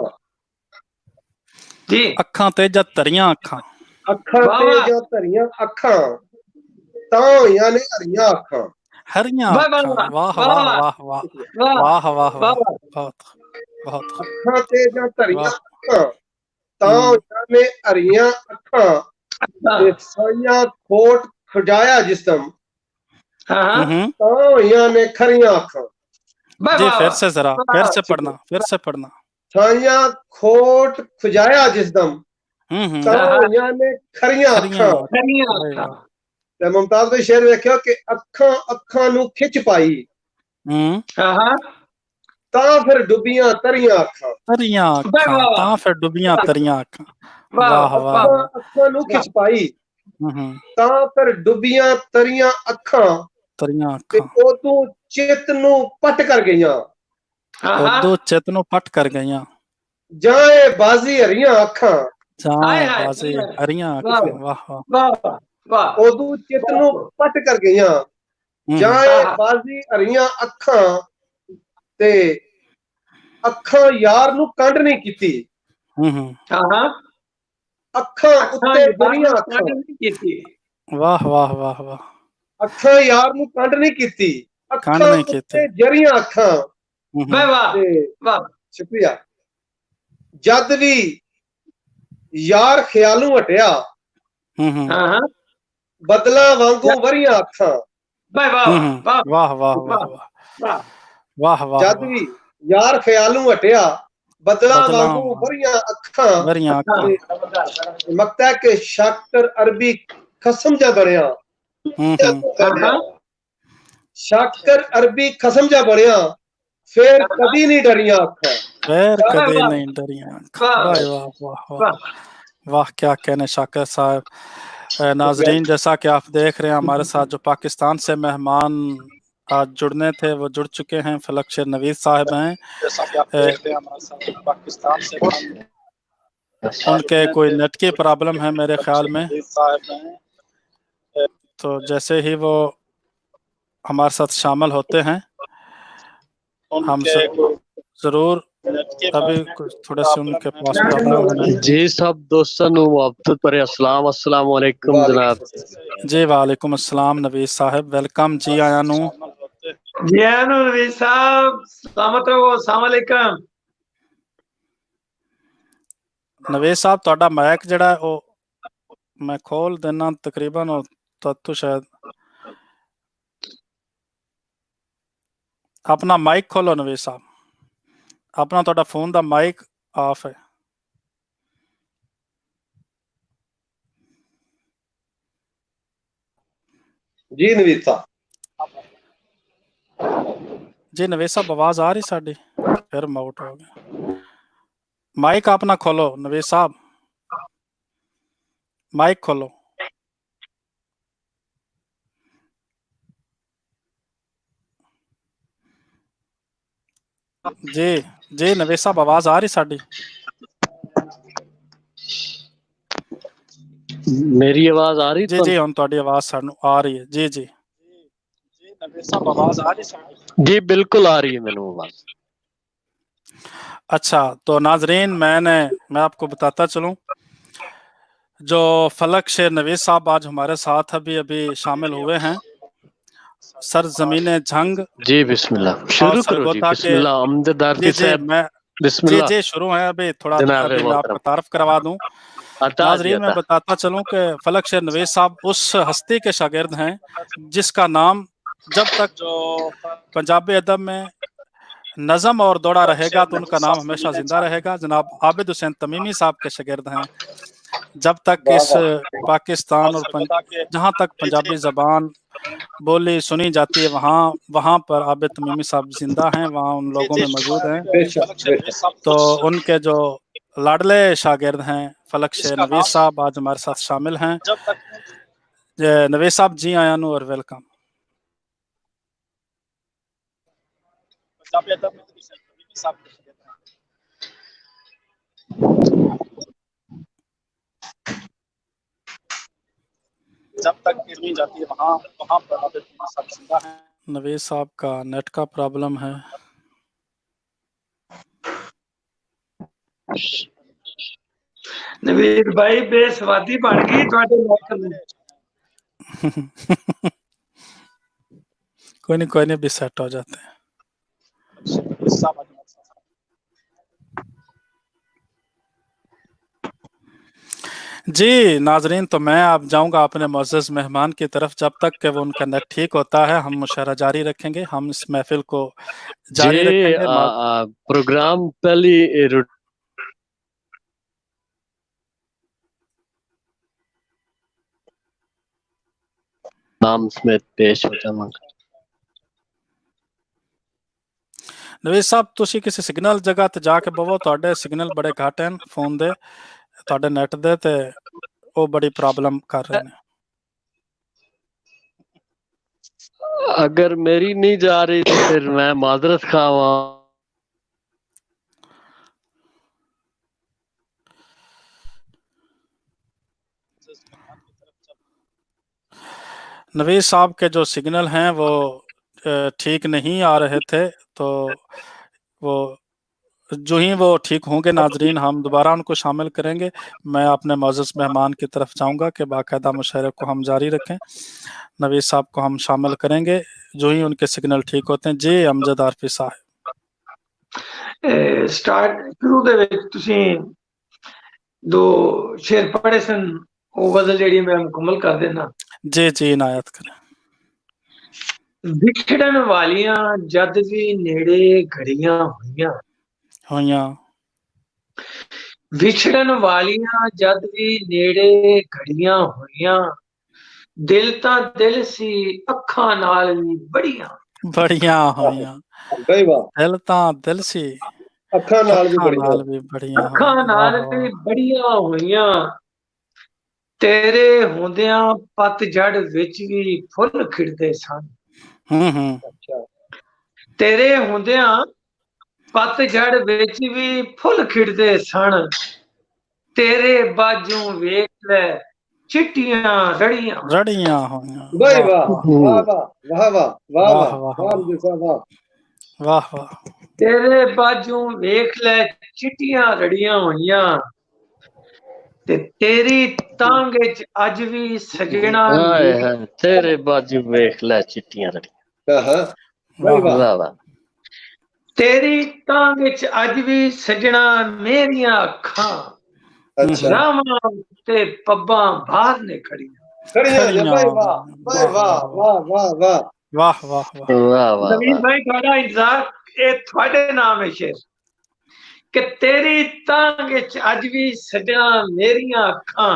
जी अखां ते जां धरियां अखां अखां ते जां धरियां अखां ਤਾਂ ਹੋਈਆਂ ਨੇ ਹਰੀਆਂ ਅੱਖਾਂ। ਹਰੀਆਂ ਵਾਹ ਵਾਹ ਅੱਖਾਂ, ਵਾਹ ਵਾਹ ਵਾਹ ਵਾਹ ਵਾਹ ਵਾਹ ਵਾਹ ਵਾਹ ਵਾਹ, ਵਾਹ ਬਹੁਤ ਬਹੁਤ ਅੱਖਾਂ ਤੇ ਜਾਂ ਧਰੀਆਂ ਵਾਹ। ਅੱਖਾਂ ਤਾਂ ਹੋਈਆਂ ਨੇ ਹਰੀਆਂ ਅੱਖਾਂ ਤੇ ਸਾਈਆਂ ਖੋਟ ਖਜਾਇਆ ਜਿਸਮ हाँ ਤਾਂ ਹੋਈਆਂ ਨੇ ਖਰੀਆਂ ਅੱਖਾਂ। वाह जी वाह फिर से जरा, फिर से वाह पढ़ना, फिर से पढ़ना। ਸਾਈਆਂ ਖੋਟ ਖਜਾਇਆ ਜਿਸਮ ਤਾਂ ਹੋਈਆਂ ਨੇ ਖਰੀਆਂ खरियां ਅੱਖਾਂ। खरियां अरे अखां। वाह। ਤੇ ਮੁਮਤਾਜ਼ ਭਾਈ ਸ਼ੇਰ ਵੇਖਿਓ ਕਿ ਅੱਖਾਂ ਅੱਖਾਂ ਨੂੰ ਖਿੱਚ ਪਾਈ हाँ ਤਾਂ ਫਿਰ ਡੁੱਬੀਆਂ ਤਰੀਆਂ ਅੱਖਾਂ। तरियां वाह अखां वाह तां फिर डुबियां तरियां अखां। वाह वाह वाह वाह ਅੱਖਾਂ ਅੱਖਾਂ ਨੂੰ ਖਿੱਚ ਪਾਈ ਤਾਂ ਫਿਰ ਡੁੱਬੀਆਂ ਤਰੀਆਂ ਅੱਖਾਂ तरियां ਤੇ अखां ਉਦੋਂ ਚਿੱਤ ਨੂੰ ਪਟ ਕਰ ਗਈਆਂ। हाँ उदू चित नूं पट कर गईयां। ਜਾਂ ਇਹ ਬਾਜ਼ੀ ਹਰੀਆਂ ਅੱਖਾਂ हाय जाए हाय बाजी हरियां वाह अखां। वाह वाह। वाह वाह ਉਦੋਂ ਚਿੱਤ ਨੂੰ ਪਟ ਕਰ ਗਈਆਂ। ਜਾਂ ਇਹ ਬਾਜ਼ੀ ਹਰੀਆਂ ਅੱਖਾਂ ਤੇ ਅੱਖਾਂ ਯਾਰ ਨੂੰ ਕੰਡ ਨਹੀਂ ਕੀਤੀ। हाँ ਅੱਖਾਂ ਉੱਤੇ ਜਰੀਆਂ यार ਅੱਖਾਂ वाह वाह वाह वाह। ਅੱਖਾਂ ਯਾਰ ਨੂੰ ਕੰਡ ਨਹੀਂ ਕੀਤੀ। कंड ਅੱਖਾਂ नहीं कीते। ਉੱਤੇ ਜਰੀਆਂ ਅੱਖਾਂ वाह वाह ਤੇ वाह ਸ਼ੁਕਰੀਆ। ਜਦ ਵੀ ਯਾਰ ਖਿਆਲੋਂ ਹਟਿਆ हाँ ਬਦਲਾ ਵਾਂਗੂ ਵਰੀਆਂ ਅੱਖਾਂ। वाह वाह वाह वाह वाह वाह वाह वाह वाह वाह। ਜਦ ਵੀ ਯਾਰ ਖਿਆਲੋਂ ਹਟਿਆ ਬਦਲਾ ਵਾਂਗੂ ਵਰੀਆਂ ਅੱਖਾਂ। वरियां अखां। ਮਕਤਾ ਕਿ ਸ਼ਾਕਰ ਅਰਬੀ ਖਸਮ ਜਾ ਬਣਿਆ। ਸ਼ਾਕਰ ਅਰਬੀ ਖਸਮ ਜਾ ਬਣਿਆ ਫਿਰ ਕਦੀ ਨਹੀਂ ਡਰੀਆਂ ਅੱਖਾਂ। फिर कदे नहीं डरियां अखां। वाह वाह वाह वाह वाह, क्या कहने शाकिर साहब। नाजरीन, जैसा कि आप देख रहे हैं हमारे साथ जो पाकिस्तान से मेहमान आज जुड़ने थे वो जुड़ चुके हैं। फलक शेर नवीद साहब हैं। जैसा कि आप देख रहे हैं हमारे साथ पाकिस्तान से उनके कोई नेट की प्रॉब्लम है मेरे ख्याल में, तो जैसे ही वो हमारे साथ शामिल होते हैं हम जरूर अभी कुछ थोड़े से उनके पास प्रॉब्लम है। जी सब दोस्तों ਨੂੰ ਮੁਹੱਬਤ ਭਰੇ अस्सलाम वालेकुम जनाब। जी वालेकुम अस्सलाम नवीद साहब, वेलकम जी आया नू। जी नवीद साहब सलामत रहो। अस्सलाम वालेकुम। नवीद साहब ਤੁਹਾਡਾ ਮਾਈਕ ਜਿਹੜਾ ਉਹ ਮੈਂ ਖੋਲ ਦੇਣਾ ਤਕਰੀਬਨ ਉਹ ਤੱਤੂ ਸ਼ਾयद अपना माइक खोलो नवीद साहब, अपना ਤੁਹਾਡਾ ਫੋਨ ਦਾ ਮਾਈਕ ਆਫ ਹੈ। ਜੀ ਨਵੀਦ ਸਾਹਿਬ। जी नवीद साहब आवाज आ रही साडी? फिर माउट हो गया। माइक अपना खोलो नवीद साहब, माइक खोलो। जी जी नवीद साहब आवाज आ रही साडी? मेरी आवाज आ रही? जी जी हुण तुहाडी आवाज सानू आ रही है। जी जी नवीद साहब आवाज आ रही साडी? जी बिल्कुल आ रही है मैनू आवाज। अच्छा तो नाजरीन मैं आपको बताता चलूं, जो फलक शेर नवीद साहब आज हमारे साथ अभी शामिल हुए हैं सर जमीन जंग। जी बिस्मिल्लाह शुरू करो जी। बिस्मिल्लाह अमजद आरफी साहब मैं बिस्मिल्लाह। जी शुरू है अभी थोड़ा अभी मैं आपको तारफ करवा दूं। नाजरीन मैं बताता चलूं कि फलक शेर नवीद साहब उस हस्ती के शागिर्द हैं जिसका नाम जब तक जो पंजाबी अदब में नज़म और दौड़ा रहेगा तो उनका नाम हमेशा जिंदा रहेगा। जनाब आबिद हुसैन तमीमी साहब के शागिर्द हैं। जब तक इस पाकिस्तान और जहाँ तक पंजाबी ज़बान बोली सुनी जाती है वहाँ पर आबिद तमीमी साहब जिंदा हैं, वहाँ उन लोगों में मौजूद हैं। तो उनके जो लाडले शागिर्द हैं फलक शेर नवीद साहब आज हमारे साथ शामिल हैं। नवीद साहब जी आया नू और वेलकम। जब तक नहीं जाती है वहाँ पर आबिद साहब जिंदा हैं। नवीद साहब का नेट का प्रॉब्लम है। नवीद भाई बेसवादी बन गई ਤੁਹਾਡੇ ਲੋਕ ਨੂੰ। کوئی نہیں بھی سیٹ ہو جاتے ہیں. جی ناظرین، تو میں اب جاؤں گا اپنے معزز مہمان کی طرف. جب تک کہ وہ ان کا نیٹ ٹھیک ہوتا ہے ہم مشاعرہ جاری رکھیں گے، ہم اس محفل کو جاری رکھیں گے. پروگرام پہلی نام سمیت پیش ہو جاواں گا. ਨਵੀਦ ਸਾਹਿਬ, ਤੁਸੀਂ ਕਿਸੇ ਸਿਗਨਲ ਜਗ੍ਹਾ ਤੇ ਜਾ ਕੇ ਬਵੋ. ਤੁਹਾਡੇ ਸਿਗਨਲ ਬੜੇ ਘੱਟ ਹਨ ਫੋਨ ਦੇ, ਤੁਹਾਡੇ ਨੈਟ ਦੇ, ਤੇ ਉਹ ਬੜੀ ਪ੍ਰੋਬਲਮ ਕਰ ਰਹੇ ਨੇ. اگر میری نہیں جا رہی تو پھر میں معذرت خواہ. نوید صاحب کے جو سگنل ہیں وہ ٹھیک نہیں آ رہے تھے، تو وہ جو ہی وہ ٹھیک ہوں گے ناظرین ہم دوبارہ ان کو شامل کریں گے. میں اپنے معزز مہمان کی طرف چاہوں گا کہ باقاعدہ مشاعرے کو ہم جاری رکھیں. نوید صاحب کو ہم شامل کریں گے جو ہی ان کے سگنل ٹھیک ہوتے ہیں. جی امجد عارفی صاحب، سٹارٹ شروع دے وچ تسی دو شعر پڑھے سن، وہ غزل جیڑی میں مکمل کر دینا. جی جی عنایت کریں. ਵਿਛੜਨ ਵਾਲੀਆਂ ਜਦ ਵੀ ਨੇੜੇ ਘੜੀਆਂ ਹੋਈਆਂ, ہویاں ਵਿਛੜਨ ਵਾਲੀਆਂ ਜਦ ਵੀ ਨੇੜੇ ਘੜੀਆਂ ਹੋਈਆਂ, ਦਿਲ ਤਾਂ ਦਿਲ ਸੀ ਅੱਖਾਂ ਨਾਲ ਵੀ ਬੜੀਆਂ. ਬੜੀਆਂ ਹੋਈਆਂ, ਬਈ ਵਾਹ, ਦਿਲ ਤਾਂ ਦਿਲ ਸੀ ਅੱਖਾਂ ਨਾਲ ਵੀ ਅੱਖਾਂ ਬੜੀਆਂ. ਨਾਲ ਵੀ ਬੜੀਆਂ ਅੱਖਾਂ ਹੋਈਆਂ. ਨਾਲ ਵਾਹ ਵੀ ਵਾਹ. ਬੜੀਆਂ ਹੋਈਆਂ, ਤੇਰੇ ਹੁੰਦਿਆਂ ਪਤਝੜ ਵਿੱਚ ਵੀ ਫੁੱਲ ਖਿੜਦੇ ਸਨ. ਅੱਛਾ, ਤੇਰੇ ਹੁੰਦਿਆਂ ਪਤਝੜ ਵਿੱਚ ਵੀ ਫੁੱਲ ਖਿੜਦੇ ਸਨ, ਤੇਰੇ ਬਾਝੋਂ ਵੇਖ ਲੈ ਚਿੱਟੀਆਂ ਰੜੀਆਂ. ਰੜੀਆਂ ਹੋਈਆਂ. ਬਈ ਵਾਹ ਵਾਹ, ਵਾਹ ਵਾਹ, ਵਾਹ ਵਾਹ, ਵਾਹ ਵਾਹ ਵਾਹ, ਵਾਹ ਵਾਹ ਜੀ ਵਾਹ. ਵਾਹ ਵਾਹ. ਤੇਰੇ ਬਾਝੋਂ ਵੇਖ ਲੈ ਚਿੱਟੀਆਂ ਰੜੀਆਂ ਹੋਈਆਂ, ਤੇ ਤੇਰੀ ਤਾਂਗ ਵਿੱਚ ਅੱਜ ਵੀ ਸਜਣਾ ہائے ہائے تیرے باجو ویکھ لے چٹیاں رڑی. ਹਾਂ, ਬਈ ਵਾਹ. واہ واہ. ਤੇਰੀ ਤਾਂਗ ਵਿੱਚ ਅੱਜ ਵੀ ਸਜਣਾ ਮੇਰੀਆਂ ਅੱਖਾਂ, ਅੱਛਾ, ਰਾਵਾਂ ਤੇ ਪੱਬਾਂ ਬਾਹਰ ਨੇ ਖੜੀਆਂ. ਖੜੀਆਂ ਹੋਈਆਂ. ਖੜੀਆਂ ਬਈ ਵਾਹ, ਬਈ ਵਾਹ, ਵਾਹ ਵਾਹ, ਵਾਹ. ਵਾਹ ਵਾਹ ਵਾਹ. واہ واہ ਨਵੀਨ واہ. ਭਾਈ ਤੁਹਾਡਾ ਇੰਤਜ਼ਾਰ, ਇਹ ਤੁਹਾਡੇ ਨਾਮ ਹੈ ਸ਼ੇਰ, ਕਿ ਤੇਰੀ ਤਾਂਗ ਵਿੱਚ ਅੱਜ ਵੀ ਸਜਣਾ ਮੇਰੀਆਂ ਅੱਖਾਂ,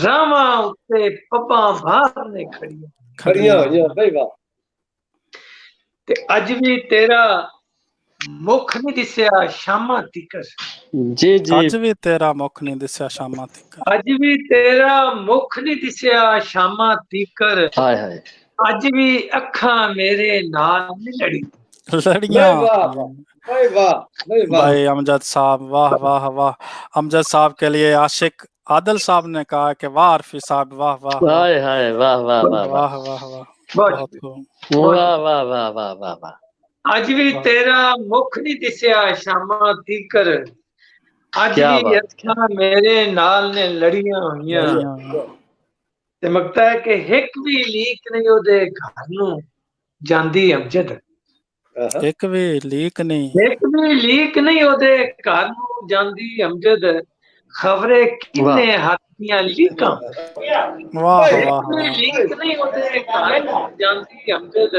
ਰਾਵਾਂ ਉੱਤੇ ਪੱਬਾਂ ਬਾਹਰ ਨੇ ਖੜੀਆਂ. ਖੜੀਆਂ ਹੋਈਆਂ. ਬਈ ਵਾਹ. ਤੇ ਅੱਜ ਵੀ ਤੇਰਾ ਮੁਖ ਨਹੀਂ ਦਿਸਿਆ ਸ਼ਾਮਾਂ ਤੀਕਰ, جی جی ਅੱਜ ਵੀ ਤੇਰਾ ਮੁਖ ਨਹੀਂ ਦਿਸਿਆ ਸ਼ਾਮਾਂ ਤੱਕ. ਅੱਜ ਵੀ ਤੇਰਾ ਮੁਖ ਨਹੀਂ ਦਿਸਿਆ ਸ਼ਾਮਾਂ ਤੀਕਰ, ہائے ہائے. ਅੱਜ ਵੀ ਅੱਖਾਂ ਮੇਰੇ ਨਾਲ ਨਹੀਂ ਲੜੀ. ਲੜੀਆਂ. ਬਈ ਵਾਹ, ਬਈ ਵਾਹ, ਬਈ ਵਾਹ. भाई अमजद साहब, वाह वाह वाह. अमजद साहब के लिए आशिक आदिल साहब ने कहा कि वाह आरफी साहब, वाह वाह वाह ہائے ہائے. واہ واہ واہ واہ. वाह वाह वाह. ਬਹੁਤ बहुत खूब. واہ واہ واہ واہ واہ واہ. ਅੱਜ ਵੀ ਤੇਰਾ ਮੁਖ ਨਹੀਂ ਦਿਸਿਆ ਸ਼ਾਮਾਂ ਤੀਕਰ, ਅੱਜ ਕਿਆ ਵੀ ਬਾਤ. ਅੱਖਾਂ ਮੇਰੇ ਨਾਲ ਨੇ ਲੜੀਆਂ ਹੋਈਆਂ, लड़ियां. ਤੇ ਮਗਤਾ ਹੈ ਕਿ ਇੱਕ ਵੀ ਲੀਕ ਨਹੀਂ ਉਹਦੇ ਘਰ ਨੂੰ ਜਾਂਦੀ ਅਮਜਦ, एक भी लीक नहीं. ਇੱਕ ਵੀ ਲੀਕ ਨਹੀਂ ਉਹਦੇ ਘਰ ਨੂੰ ਜਾਂਦੀ ਅਮਜਦ, ਖਬਰੇ ਕਿੰਨੇ ਹੱਥ ਦੀਆਂ ਲੀਕਾਂ. वाह ਇੱਕ वाह ਵੀ वाह. ਲੀਕ ਨਹੀਂ ਉਹਦੇ ਘਰ ਨੂੰ ਜਾਂਦੀ ਅਮਜਦ,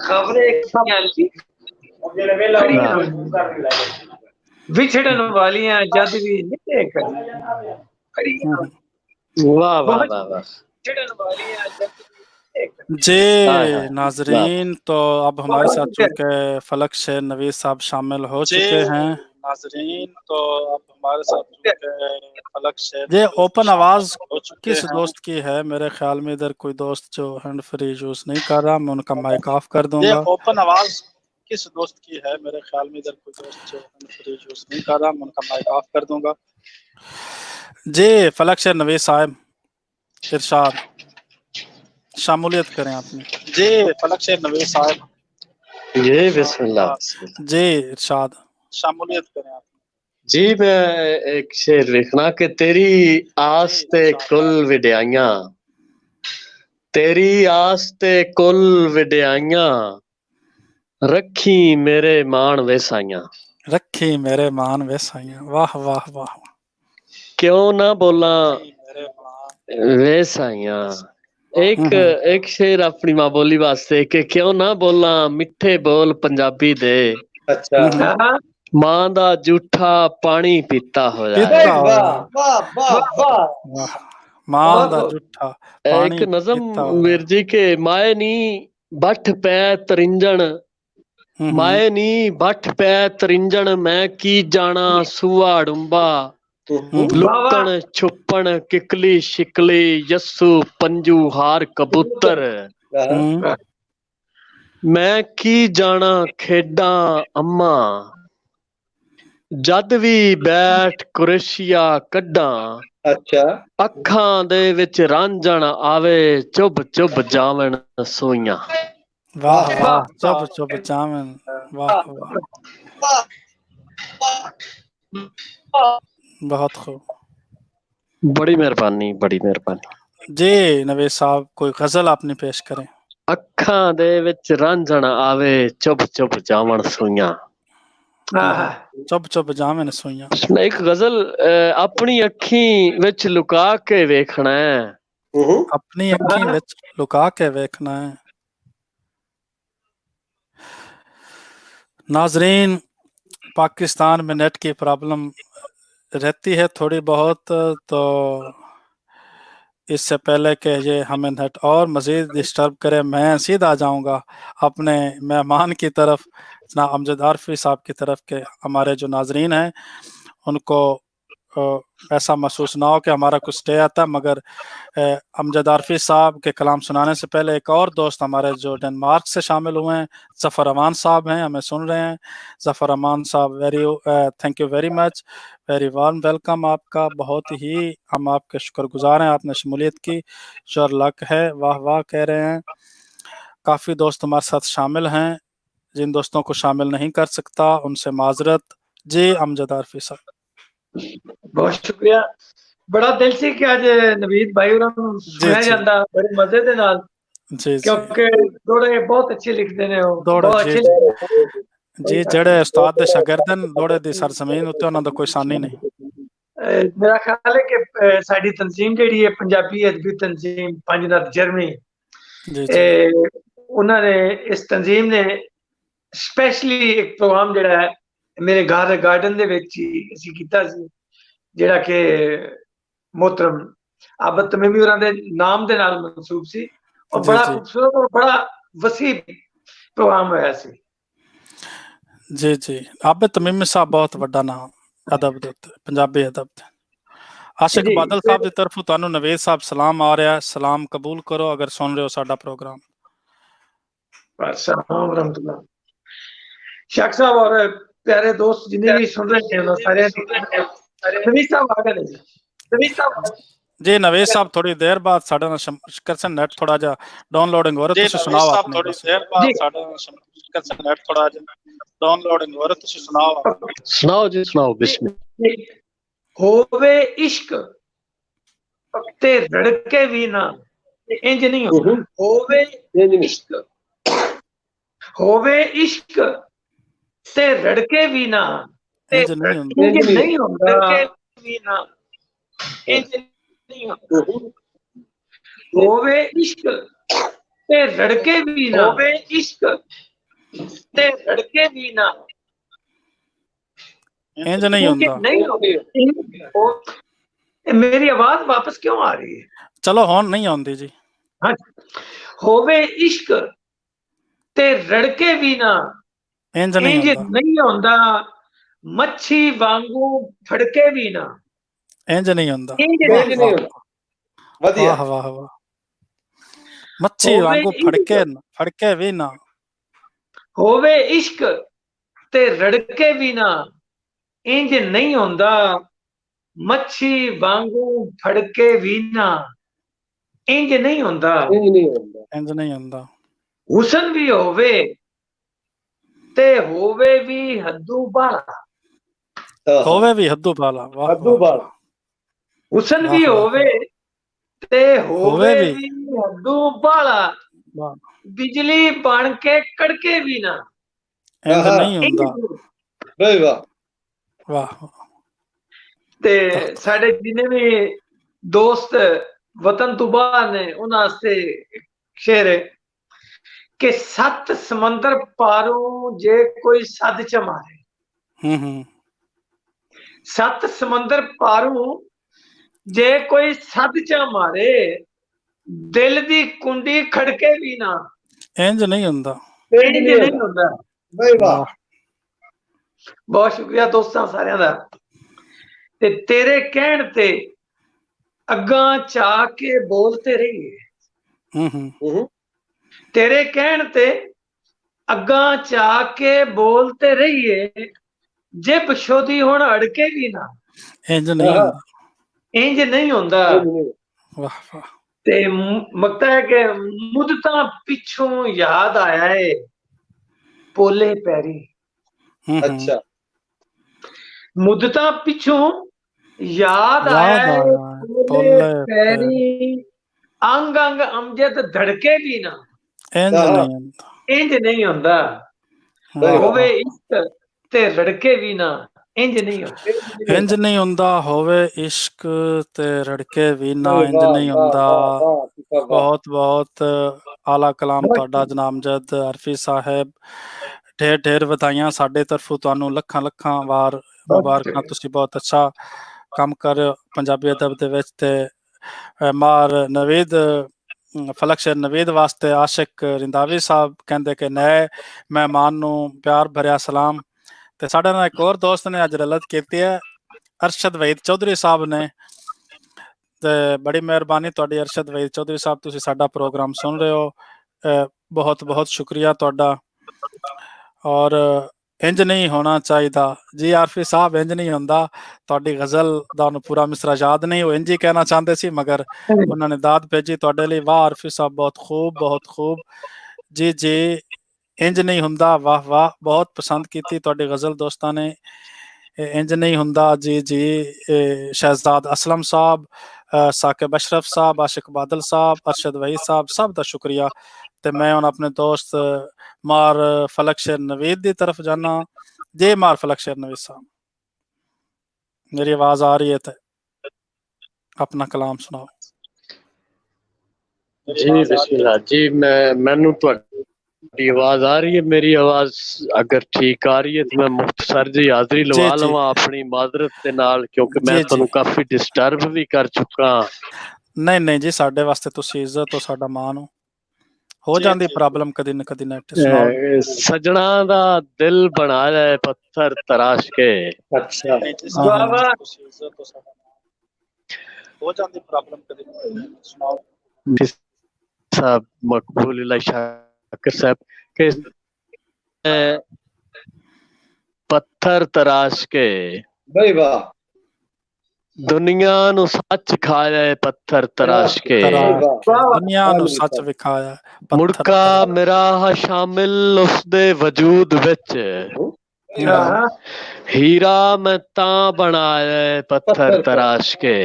ਖਬਰੇ ਕਿੰਨੀਆਂ ਲੀਕਾਂ. ਵਿਛੜਨ ਵਾਲੀਆਂ ਜਦ ਵੀ ਨਿੱਕੇ ਖੜੀਆਂ, واہ واہ واہ واہ. ਵਿਛੜਨ ਵਾਲੀਆਂ ਜਦ ਵੀ जी ہائے ہائے. नाजरीन, तो अब हमारे साथ चूंकि फलक शेर नवीद साहब शामिल हो चुके हैं. नाजरीन, तो अब हमारे साथ चूंकि फलक शेर ये ओपन आवाज किस दोस्त की है? मेरे ख्याल में इधर कोई दोस्त जो हैंड फ्री यूज नहीं कर रहा, मैं उनका माइक ऑफ कर दूंगा. ये ओपन आवाज किस दोस्त की है? मेरे ख्याल में इधर कोई दोस्त जो हैंड फ्री यूज नहीं कर रहा, मैं उनका माइक ऑफ कर दूंगा. जी फलक शेर नवीद साहब, इरशाद शामूलियत करें आपने. जी फलक शेर नवीद साहब, جی بسم اللہ. بسم اللہ. जी इरशाद शामूलियत करें आप. جی میں ایک شعر لکھنا کہ تیری آس تے کل وڈیائیاں, ਤੇਰੀ ਆਸ ਤੇ ਕੁੱਲ ਵਿਡਿਆਈਆਂ, ਰੱਖੀ ਮੇਰੇ ਮਾਣ ਵਸਾਈਆਂ। ਰੱਖੀ ਮੇਰੇ ਮਾਨ ਵਸਾਈਆਂ। ਵਾਹ ਵਾਹ ਵਾਹ। ਕਿਉਂ ਨਾ ਬੋਲਾਂ ਵਸਾਈਆਂ। ਇੱਕ ਸ਼ੇਰ ਆਪਣੀ ਮਾਂ ਬੋਲੀ ਵਾਸਤੇ ਕਿ ਕਿਉਂ ਨਾ ਬੋਲਾਂ ਮਿੱਠੇ ਬੋਲ ਪੰਜਾਬੀ ਦੇ, ਅੱਛਾ, ਮਾਂ ਦਾ ਜੂਠਾ ਪਾਣੀ ਪੀਤਾ ਹੋਇਆ। ਪੀਤਾ ਹੋਇਆ। ਵਾਹ ਵਾਹ ਵਾਹ। ਵਾਹ। ਮਾਂ ਦਾ ਜੂਠਾ ਇੱਕ ਪਾਣੀ ਨਜ਼ਮ ਪੀਤਾ ਹੋਇਆ। ਵੀਰ ਜੀ ਕੇ ਮਾਏ ਨੀ ਬੱਠ ਪੈ ਤਰਿੰਜਣ, ਮਾਏ ਨੀ ਬੱਠ ਪੈ ਤਰਿੰਜਣ, ਮੈਂ ਕੀ ਜਾਣਾ ਸੂਆ ਡੁੰਬਾ, ਲੁਕਣ ਛੁਪਣ ਕਿਕਲੀ ਸ਼ਿਕਲੀ, ਯੱਸੂ ਪੰਜੂ ਹਾਰ ਕਬੂਤਰ, ਮੈਂ ਕੀ ਜਾਣਾ ਖੇਡਾਂ ਅੰਮਾ, ਜਦ ਵੀ ਬੈਠ ਕੁਰੇਸ਼ੀਆ ਕੱਢਾਂ, ਅੱਛਾ, ਅੱਖਾਂ ਦੇ ਵਿੱਚ ਰਾਂਝਣ ਆਵੇ, ਚੁੱਭ ਚੁੱਭ ਜਾਵਣ ਸੋਈਆਂ। ਵਾਹ ਵਾਹ। ਚੁੱਪ ਚੁੱਪ ਜਾਵਣ। ਵਾਹ ਵਾਹ। ਬਹੁਤ ਖੂਬ। ਬੜੀ ਮਿਹਰਬਾਨੀ, ਬੜੀ ਮਿਹਰਬਾਨੀ ਜੀ ਨਵੇਦ ਸਾਹਿਬ, ਕੋਈ ਗਜ਼ਲ ਆਪਣੀ ਪੇਸ਼ ਕरें। ਅੱਖਾਂ ਦੇ ਵਿੱਚ ਰਾਂਝਣ ਆਵੇ, ਚੁੱਪ ਚੁੱਪ ਜਾਵਣ ਸੋਈਆਂ। ਚੁੱਪ ਚੁੱਪ ਜਾਵਣ ਸੋਈਆਂ। ਮੈਂ ਇੱਕ ਗਜ਼ਲ ਆਪਣੀ ਅੱਖੀ ਵਿੱਚ ਲੁਕਾ ਕੇ ਵੇਖਣਾ ਹੈ, अपनी अखी विच लुका के वेखना है। नाजरीन, पाकिस्तान में नेट की प्रॉब्लम रहती है थोड़ी बहुत, तो इससे पहले कि ये हमें नेट और मज़ीद डिस्टर्ब करे, मैं सीधा जाऊंगा अपने मेहमान की तरफ, जनाब अमजद आरफी साहब की तरफ के हमारे जो नाजरीन हैं उनको ऐसा महसूस ना हो कि हमारा कुछ स्टे आता है, मगर अमजद आरफी साहब के कलाम सुनाने से पहले एक और दोस्त हमारे जो डेनमार्क से शामिल हुए हैं, ज़फ़र अमान साहब हैं, हमें सुन रहे हैं। ज़फ़र अमान साहब, thank you very much, very warm welcome आपका। बहुत ही हम आपके शुक्रगुजार हैं, आपने शमूलियत की, योर लक है। वाह वाह कह रहे हैं। काफ़ी दोस्त हमारे साथ शामिल हैं, जिन दोस्तों को शामिल नहीं कर सकता उनसे माजरत। जी अमजद आरफी साहब। बहुत शुक्रिया। बड़ा दिल से कि आज नवीद भाई उन्होंने सुनाया जाता बड़े मजे के नाल, क्योंकि दौड़े बहुत अच्छे लिखते ने, बहुत अच्छे जी ਜਿਹੜੇ ਉਸਤਾਦ ਦੇ ਸ਼ਾਗਿਰਦ ਹਨ, ਦੌੜੇ ਦੀ ਸਰਜ਼ਮੀਨ ਉੱਤੇ ਉਹਨਾਂ ਦਾ ਕੋਈ ਸਾਨੀ ਨਹੀਂ। मेरा ख्याल है कि साडी तंजीम ਜਿਹੜੀ ਹੈ ਪੰਜਾਬੀ ਅਦਬੀ ਤਨਜ਼ੀਮ ਪੰਜਨਦ ਜਰਮਨੀ, ਉਹਨਾਂ ਨੇ ਇਸ ਤਨਜ਼ੀਮ ਨੇ ਸਪੈਸ਼ਲੀ ਇੱਕ ਪ੍ਰੋਗਰਾਮ ਜਿਹੜਾ ਹੈ ਮੇਰੇ ਘਰ ਗਾਰਡਨ ਦੇ ਵਿੱਚ ਹੀ ਅਸੀਂ ਕੀਤਾ ਸੀ, ਜਿਹੜਾ ਕਿ मोहतरम आबद तमीमी होरां दे नाम दे नाल मंसूब सी, और बड़ा खूबसूरत और बड़ा वसी प्रोग्राम होया सी। जी जी, आबद तमीमी साहब बहुत वड्डा नाम अदब दे उत्ते, पंजाबी अदब दे। आशिक बादल साहब दी तरफों तुहानू नवेद साहब सलाम आ रहा है, सलाम कबूल करो अगर सुन रहे हो साडा प्रोग्राम। अस्सलाम रहमतुल्लाह। शाख साहब और प्यारे दोस्त जिन्हें भी सुन रहे हैं सारे नवीद साहब आ गए। नवीद साहब जी नवेद साहब थोड़ी देर बाद साडा करसन नेट थोड़ा जा डाउनलोडिंग हो रहा, तुसी सुनाओ आपने। थोड़ी देर बाद साडा करसन नेट थोड़ा जा डाउनलोडिंग हो रहा, तुसी सुनाओ। सुनाओ जी सुनाओ। बिस्मिल्लाह। होवे इश्क ते रड़के भी ना, इंज नहीं होगा। होवे इश्क, होवे इश्क ते रड़के भी ना, इंज नहीं होगा। भी ना इंज नहीं होगा। होवे इश्क ते रड़के भी ना, होवे इश्क ते रड़के भी ना, इंज नहीं होता। नहीं होगा। मेरी आवाज वापस क्यों आ रही है? चलो होन नहीं आंदी जी। हाँ, होवे इश्क ते रड़के भी ना, इंज नहीं होंदा। मच्छी वांगू फड़के भी ना, इंज नहीं होंदा। वाह वाह वाह। मच्छी वांगू फड़के भी ना, होवे इश्क ते रड़के भी ना, इंज नहीं होंदा। मच्छी वांगू फड़के भी ना, इंज नहीं होंदा। इंज नहीं होंदा। हुसन भी होवे ते होवे भी हद्दू बाला, होवे भी हद्दू बाला। वाह हद्दू बाला। हुसन भी होवे ਤੇ ਹੋਵੇ ਵੀ। ਵੀ ਹੱਦੋਂ ਬਾਲਾ, ਵਾਹ, ਬਿਜਲੀ ਬਣ ਕੇ ਕੜਕੇ ਵੀ ਨਾ। ਇੰਜ ਆਹਾ। ਨਹੀਂ ਹੁੰਦਾ। ਬਈ ਵਾਹ। ਵਾਹ, ਤੇ ਸਾਡੇ ਜਿੰਨੇ ਵੀ ਦੋਸਤ ਵਤਨ ਤੋਂ ਬਾਹਰ ਨੇ ਉਹਨਾਂ ਵਾਸਤੇ ਸ਼ੇਰ ਹੈ ਕਿ 7 ਸਮੁੰਦਰ ਪਾਰੋਂ ਜੇ ਕੋਈ ਸੱਦ ਚ ਮਾਰੇ, ਹੂੰ 7 ਸਮੁੰਦਰ ਪਾਰੋਂ ਜੇ ਕੋਈ ਸੱਦ ਚ ਮਾਰੇ, ਦਿਲ ਦੀ ਕੁੰਡੀ ਖੜਕੇ ਵੀ ਨਾ। ਇੰਜ ਨਹੀਂ ਹੁੰਦਾ। ਇੰਜ ਨਹੀਂ ਹੁੰਦਾ। ਬਈ ਵਾਹ। ਬਹੁਤ ਸ਼ੁਕਰੀਆ ਦੋਸਤਾਂ ਸਾਰਿਆਂ ਦਾ। ਤੇ ਤੇਰੇ ਕਹਿਣ ਤੇ ਅੱਗਾਂ ਚਾ ਕੇ ਬੋਲਤੇ ਰਹੀਏ, ਹੂੰ ਤੇਰੇ ਕਹਿਣ ਤੇ ਅੱਗਾਂ ਚਾ ਕੇ ਬੋਲਤੇ ਰਹੀਏ, ਜੇ ਪਛੋਦੀ ਹੁਣ ਅੜਕੇ ਵੀ ਨਾ। ਇੰਜ ਨਹੀਂ ਹੁੰਦਾ। ਇੰਜ ਨਹੀਂ ਹੁੰਦਾ। ਵਾਹ ਵਾਹ। ਤੇ ਮਕਤਾ ਹੈ ਕਿ ਮੁੱਦਤਾਂ ਪਿੱਛੋਂ ਯਾਦ ਆਇਆ ਏ ਪੋਲੇ ਪੈਰੀ। ਅੱਛਾ। ਮੁੱਦਤਾਂ ਪਿੱਛੋਂ ਯਾਦ ਆਇਆ ਏ ਪੋਲੇ ਪੈਰੀ, ਅੰਗ ਅੰਗ ਅਮਜਦ ਧੜਕੇ ਵੀ ਨਾ। ਇੰਜ ਨਹੀਂ ਹੁੰਦਾ। ਇੰਜ ਨਹੀਂ ਹੁੰਦਾ। ਹੋਵੇ ਇਸ਼ਕ ਤੇ ਰੜਕੇ ਵੀ ਨਾ, ਇੰਜ ਨਹੀਂ ਹੁੰਦਾ। ਇੰਜ ਨਹੀਂ ਹੁੰਦਾ। ਹੋਵੇ ਇਸ਼ਕ ਤੇ ਰੜਕੇ ਵੀ ਨਾ, ਇੰਜ ਨਹੀਂ ਹੁੰਦਾ। ਬਹੁਤ ਬਹੁਤ ਆਲਾ ਕਲਾਮ ਤੁਹਾਡਾ ਜਨਾਬ ਅਮਜਦ ਆਰਫੀ ਸਾਹਿਬ। ਢੇਰ ਢੇਰ ਵਧਾਈਆਂ ਸਾਡੇ ਤਰਫੋਂ ਤੁਹਾਨੂੰ, ਲੱਖਾਂ ਲੱਖਾਂ ਵਾਰ ਮੁਬਾਰਕਾਂ। ਤੁਸੀਂ ਬਹੁਤ ਅੱਛਾ ਕੰਮ ਕਰ ਰਹੇ ਹੋ ਪੰਜਾਬੀ ਅਦਬ ਦੇ ਵਿੱਚ। ਤੇ ਮਾਰ ਨਵੀਦ ਫਲਕ ਸ਼ੇਰ ਨਵੀਦ ਵਾਸਤੇ ਆਸ਼ਿਕ ਰਿੰਦਾਵੀ ਸਾਹਿਬ ਕਹਿੰਦੇ ਕਿ ਨਏ ਮਹਿਮਾਨ ਨੂੰ ਪਿਆਰ ਭਰਿਆ ਸਲਾਮ। ਤੇ ਸਾਡੇ ਨਾਲ ਇੱਕ ਹੋਰ ਦੋਸਤ ਨੇ ਅੱਜ ਰਲਤ ਕੀਤੀ ਹੈ, ਅਰਸ਼ਦ ਵਹੀਦ ਚੌਧਰੀ ਸਾਹਿਬ ਨੇ। ਤੇ ਬੜੀ ਮਿਹਰਬਾਨੀ ਤੁਹਾਡੀ ਅਰਸ਼ਦ ਵਹੀਦ ਚੌਧਰੀ ਸਾਹਿਬ, ਤੁਸੀਂ ਸਾਡਾ ਪ੍ਰੋਗਰਾਮ ਸੁਣ ਰਹੇ ਹੋ, ਬਹੁਤ ਬਹੁਤ ਸ਼ੁਕਰੀਆ ਤੁਹਾਡਾ। ਔਰ ਇੰਜ ਨਹੀਂ ਹੋਣਾ ਚਾਹੀਦਾ ਜੀ ਆਰਫੀ ਸਾਹਿਬ, ਇੰਜ ਨਹੀਂ ਹੁੰਦਾ। ਤੁਹਾਡੀ ਗਜ਼ਲ ਦਾ ਉਹਨੂੰ ਪੂਰਾ ਮਿਸਰਾ ਯਾਦ ਨਹੀਂ, ਉਹ ਇੰਜ ਹੀ ਕਹਿਣਾ ਚਾਹੁੰਦੇ ਸੀ ਮਗਰ ਉਹਨਾਂ ਨੇ ਦਾਦ ਭੇਜੀ ਤੁਹਾਡੇ ਲਈ। ਵਾਹ ਆਰਫੀ ਸਾਹਿਬ, ਬਹੁਤ ਖੂਬ ਬਹੁਤ ਖੂਬ ਜੀ ਜੀ। ਇੰਜ ਨਹੀਂ ਹੁੰਦਾ। ਵਾਹ ਵਾਹ, ਬਹੁਤ ਪਸੰਦ ਕੀਤੀ ਤੁਹਾਡੀ ਗਜ਼ਲ ਦੋਸਤਾਂ ਨੇ। ਇੰਜ ਨਹੀਂ ਹੁੰਦਾ ਜੀ ਜੀ। ਸ਼ਹਿਜ਼ਾਦ ਅਸਲਮ ਸਾਹਿਬ, ਸਾਕਿਬ ਅਸ਼ਰਫ ਸਾਹਿਬ, ਆਸ਼ਿਕ ਬਾਦਲ ਸਾਹਿਬ, ਅਰਸ਼ਦ ਵਹੀਦ ਸਾਹਿਬ, ਸਭ ਦਾ ਸ਼ੁਕਰੀਆ। ਤੇ ਮੈਂ ਹੁਣ ਆਪਣੇ ਦੋਸਤ ਮਾਰ ਫਲਕ ਸ਼ੇਰ ਨਵੀਦ ਦੀ ਤਰਫ ਜਾਣਾ। ਜੇ ਮਾਰ ਫਲਕ ਸ਼ੇਰ ਨਵੀਦ ਸਾਹਿਬ, ਮੇਰੀ आवाज आ रही है तो अपना कलाम सुनाओ जी। बिस्मिल्लाह जी। मैनू ਤੁਹਾਡੀ आवाज आ रही है? मेरी आवाज अगर ठीक आ रही है तो मैं मुख्तसर जी हाजरी लवा लवां अपनी माजरत ਦੇ ਨਾਲ, ਕਿਉਂਕਿ ਮੈਂ ਤੁਹਾਨੂੰ ਕਾਫੀ ਡਿਸਟਰਬ ਵੀ ਕਰ ਚੁੱਕਾ। ਨਹੀਂ ਨਹੀਂ ਜੀ, ਸਾਡੇ ਵਾਸਤੇ ਤੁਸੀਂ ਇੱਜ਼ਤ ਹੋ, ਸਾਡਾ ਮਾਣ ਹੋ ਜਾਂਦੀ ਪ੍ਰੋਬਲਮ ਕਦੀ ਨਾ ਕਦੀ ਨੈਟ। ਸੁਣਾਓ। ਸਜਣਾ ਦਾ ਦਿਲ ਬਣਾ ਲੈ ਪੱਥਰ ਤਰਾਸ਼ ਕੇ। ਅੱਛਾ। ਹੋ ਜਾਂਦੀ ਪ੍ਰੋਬਲਮ ਕਦੀ ਨਾ ਕਦੀ। ਸੁਣਾਓ। साहब मकबूल शाकिर साहब के पत्थर तराश के ਬਈ ਵਾਹ। दुनिया नु सच खाया है पत्थर तराश के। दुनिया नु सच विखाया मुड़का मेरा शामिल उसदे वजूद विच। हीरा मैं ता बनाया है पत्थर तराश के।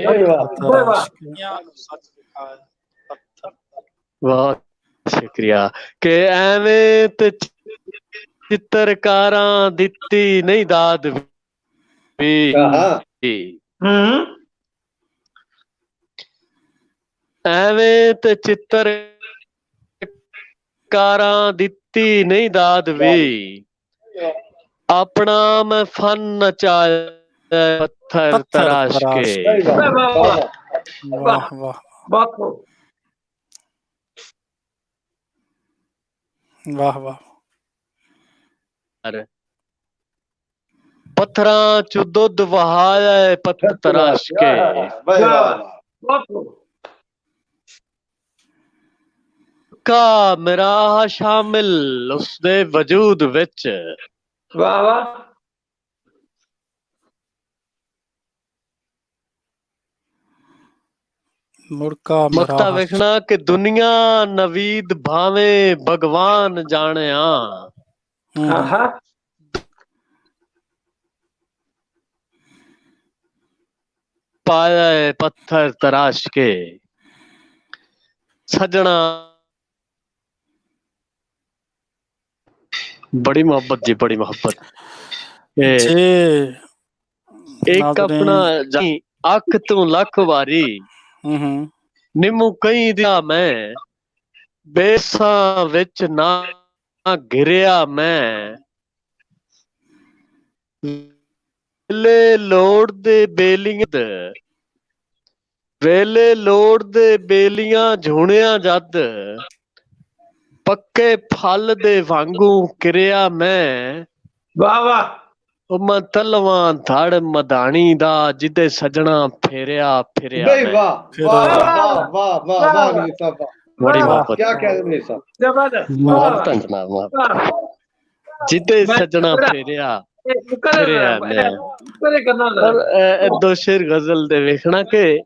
बहुत शुक्रिया। के एवें ते चित्रकारां दित्ती नहीं दाद भी। ਐਵੇਂ ਤੇ ਚਿੱਤਰਕਾਰਾਂ ਦਿੱਤੀ ਨਹੀਂ ਦਾਦ ਵੀ, ਆਪਣਾ ਮੈਂ ਫਨ ਨਚਾਇਆ ਪੱਥਰ ਤਰਾਸ਼ ਕੇ। ਵਾਹ ਵਾਹ ਵਾਹ ਵਾਹ। ਪੱਥਰਾਂ ਚ ਦੁੱਧ ਵਹਾਇਆ ਪੱਥਰ ਤਰਾਸ਼ ਕੇ। ਕਾ ਮੇਰਾ ਸ਼ਾਮਿਲ ਉਸਦੇ ਵਜੂਦ ਵਿੱਚ। ਵਾਹ ਵਾਹ। ਮੁੜਕਾ ਮਕਤਾ ਵੇਖਣਾ ਕਿ ਦੁਨੀਆ ਨਵੀਦ ਭਾਵੇਂ ਭਗਵਾਨ ਜਾਣਿਆ। ਪਾਇਆ ਪੱਥਰ ਤਰਾਸ਼ ਕੇ। ਸਜਣਾ ਬੜੀ ਮੁਹੱਬਤ ਜੀ, ਬੜੀ ਮੁਹੱਬਤ। ਜੀ ਇੱਕ ਆਪਣਾ ਅੱਖ ਤੂੰ ਲੱਖ ਵਾਰੀ ਨਿੰਮੂ ਕਈ ਦਿਆ ਮੈਂ ਬੇਸਾਂ ਵਿੱਚ ਨਾ ਘਿਰਿਆ ਮੈਂ ਵੇਲੇ ਲੋੜ ਦੇ ਬੇਲੀਆਂ ਵੇਲੇ ਲੋੜ ਦੇ ਬੇਲੀਆਂ ਝੁਣਿਆ ਜਦ ਪੱਕੇ ਫਲ ਦੇ ਵਾਂਗੂ ਕਿਰਿਆ ਮੈਂ। ਵਾਹ ਵਾਹ। ਉਹ ਮੈਂ ਤਲਵਾਂ ਧੜ ਮਧਾਣੀ ਦਾ ਜਿੱਦੇ ਸਜਣਾ ਫੇਰਿਆ ਫਿਰਿਆ ਬਈ ਮੈਂ। ਵਾਹ ਵਾਹ ਵਾਹ ਵਾਹ ਵਾਹ ਵਾਹ ਨਵੀਦ ਸਾਹਿਬ, ਬੜੀ ਮੁਹੱਬਤ। ਕੀ ਕਹਿ ਰਹੇ ਸਾਹਿਬ, ਜ਼ਬਰਦਸਤ। ਮੁਹੱਬਤ ਜਨਾਬ, ਜਿੱਦੇ ਸਜਣਾ ਫੇਰਿਆ ਫਿਰਿਆ ਮੈਂ। ਪਰ ਦੋ ਸ਼ੇਰ ਗਜ਼ਲ ਦੇ ਵੇਖਣਾ ਕਿ